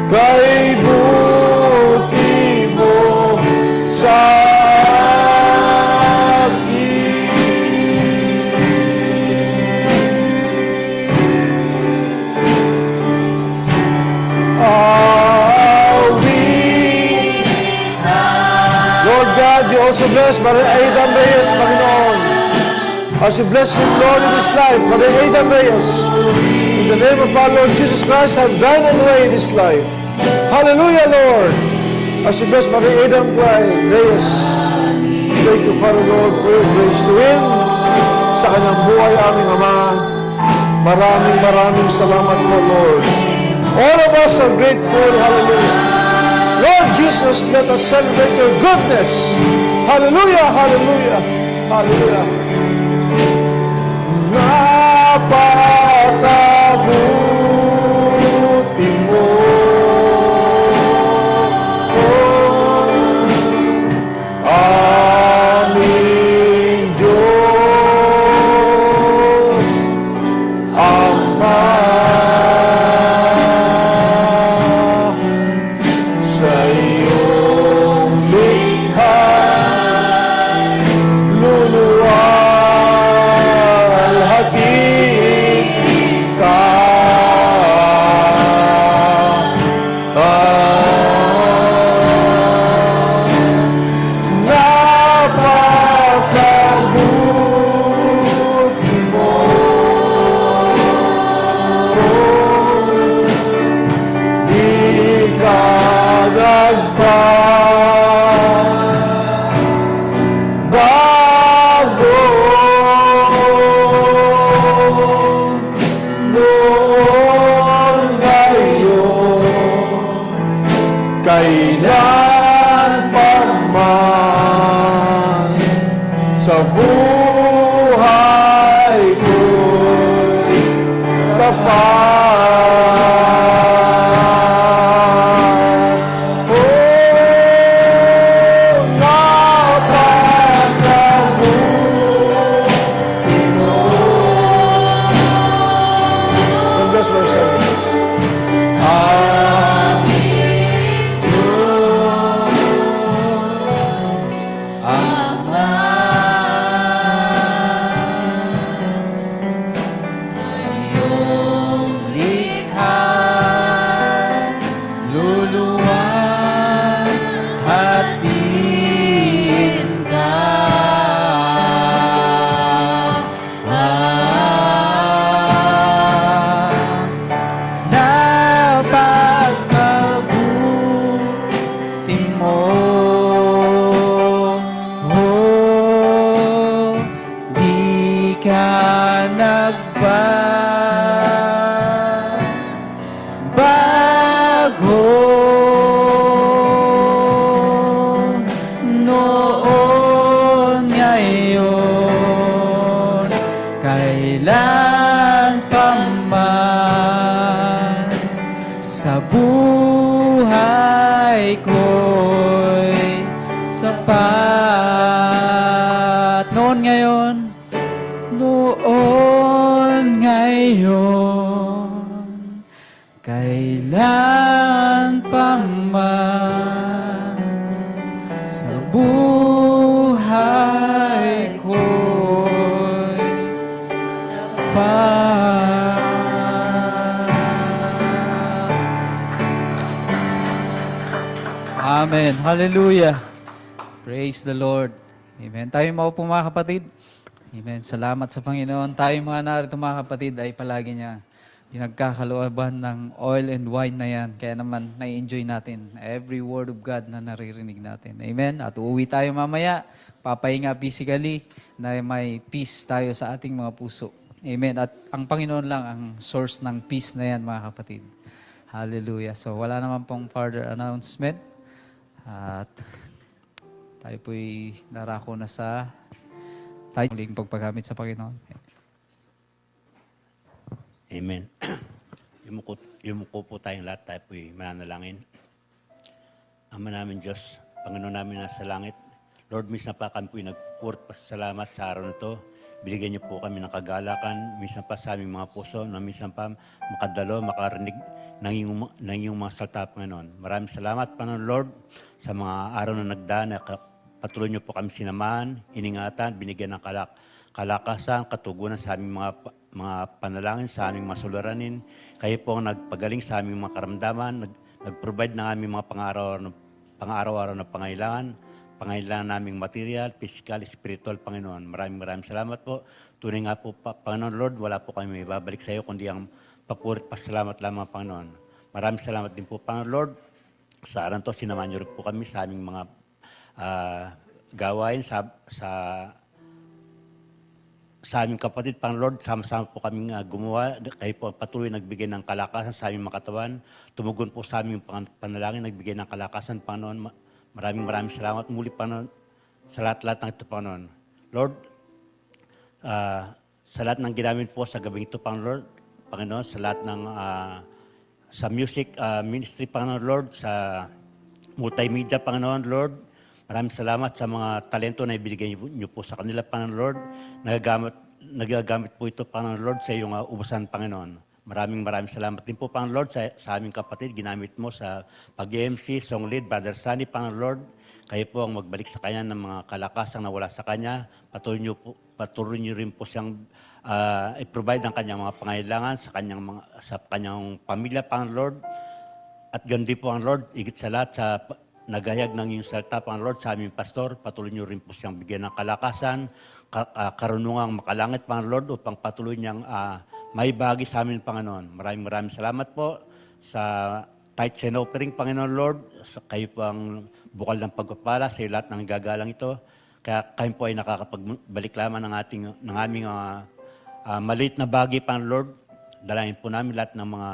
Kay buti mo sa Lord God, you also bless Brother Aidan Reyes, Panginoon. As you bless him, Lord, in his life, Brother Aidan Reyes, in the name of our Lord Jesus Christ, have thine own way in his life. Hallelujah, Lord. As you bless Brother Aidan Reyes, thank you, Father Lord, for your grace to him. Sa kanyang buhay, aming Ama, maraming salamat po, Lord. All of us are grateful. Hallelujah. Lord Jesus, let us celebrate your goodness. Hallelujah, hallelujah, hallelujah. Napakabuti mo, aming Diyos, Ama. Sa iyong likha, luluwalhatiin ka. Napakabuti mo, di ka nagbabago. Noon, ngayon, kailan pa man, sa buhay ko'y tapat. Napakabuti mo. God bless my son. Aming Diyos, ko'y sapat. Noon ngayon, kailan pa man sa buhay ko'y tapat. Amen. Hallelujah. Praise the Lord. Amen. Tayo maupo mga kapatid. Amen. Salamat sa Panginoon. Tayo mga narito mga kapatid ay palagi niya pinagkakalooban ng oil and wine na yan. Kaya naman na-enjoy natin every word of God na naririnig natin. Amen. At uuwi tayo mamaya. Papahinga physically na may peace tayo sa ating mga puso. Amen. At ang Panginoon lang ang source ng peace na yan mga kapatid. Hallelujah. So wala naman pong further announcement. At tayo po'y narako na sa tayo muling pagpagamit sa Panginoon. Amen. Yumuko po tayong lahat, tayo po'y mananalangin. Ama namin Diyos, Panginoon namin nasa langit, Lord, minsan pa kami po'y nagpupurt pasasalamat sa araw na to. Binigyan niyo po kami ng kagalakan, minsan pa sa aming mga puso, na minsan pa makadalo, makarinig ng iyong mga salita, Panginoon. Maraming salamat, Panginoon Lord, sa mga araw na nagdaan, na patuloy niyo po kami sinamahan, iningatan, binigyan ng kalakasan, katugunan sa aming mga panalangin, sa aming mga suliranin. Kayo po ang nagpagaling sa aming mga karamdaman, nag-provide ng aming mga pang-araw-araw na pangailangan naming material, physical, spiritual, Panginoon. Maraming salamat po. Tunay nga po, Panginoon Lord, wala po kami ibabalik sa iyo, kundi ang papurit pasalamat lamang, Panginoon. Maraming salamat din po, Panginoon Lord. Sa araw to, sinamahan niyo rin po kami sa aming mga gawain sa aming kapatid, Panginoon Lord. Sama-sama po kami gumawa. Kayo po patuloy nagbigay ng kalakasan sa aming mga katawan. Tumugon po sa aming panalangin, nagbigay ng kalakasan, Panginoon. Maraming salamat muli, Panginoon, sa lahat-lahat ng ito, Panginoon. Lord, sa lahat ng ginamit po sa gabing ito, Panginoon, sa lahat ng sa music ministry, Panginoon Lord, sa multimedia, Panginoon Lord, maraming salamat sa mga talento na ibinigay niyo po sa kanila, Panginoon Lord. Nagagamit po ito, Panginoon Lord, sa iyong ubusan, Panginoon. Maraming salamat din po, Panginoon Lord, sa aming kapatid. Ginamit mo sa pag-MC, song lead, Brother Sunny, Panginoon Lord. Kayo po ang magbalik sa kanya ng mga kalakasang nawala sa kanya. Patuloy niyo rin po siyang i-provide ang kanyang mga pangailangan sa kanyang pamilya, Panginoon Lord. At ganun din po ang Lord, higit sa lahat, sa nagayag ng iyong salita, Panginoon Lord, sa aming pastor, patuloy niyo rin po siyang bigyan ng kalakasan, karunungang makalangit, Panginoon Lord, upang patuloy niyang may bagi sa amin, Panginoon. Maraming salamat po sa tithes and offering, Panginoon Lord. Kayo po ang bukal ng pagpapala sa lahat ng gagalang ito. Kaya kayo po ay nakakapagbalik lamang ng aming maliit na bagay, Panginoon Lord. Dalayan po namin lahat ng mga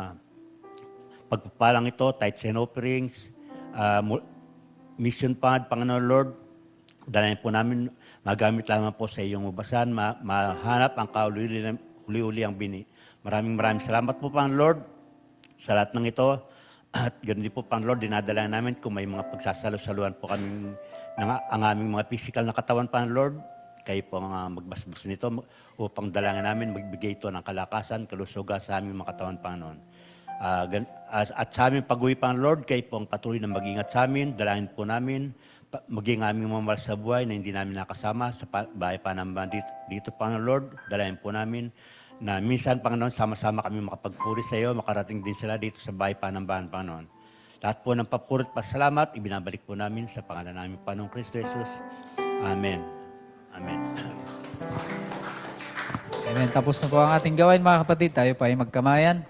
pagpapalang ito, tithes and offerings, mission fund, Panginoon Lord. Dalayan po namin, magamit lamang po sa iyong ubasan, mahanap ang kauli-uli ang bini. Maraming salamat po, Panginoon Lord, sa lahat ng ito. At ganoon din po, Panginoon Lord, dinadala namin kung may mga pagsasalo-saluhan po kami ang aming mga physical na katawan, Panginoon Lord. Kayo po ang magbasbas nito upang dalangin namin magbigay ito ng kalakasan, kalusugan sa aming mga katawan, Panginoon. At sa aming pag-uwi, Panginoon Lord, kayo po ang patuloy na mag-ingat sa amin, dalangin po namin, maging aming mga mahal sa buhay na hindi namin nakasama sa bahay Panambahan dito, Panginoon Lord, dalangin po namin na minsan, Panginoon, sama-sama kami makapagpuri sa iyo, makarating din sila dito sa bahay Panambahan, Panginoon. Lahat po ng papuri at pasalamat, ibinabalik po namin sa pangalan namin, Panginoong Kristo Jesus. Amen. Amen. Amen. Tapos na po ang ating gawain, mga kapatid. Tayo pa ay magkamayan.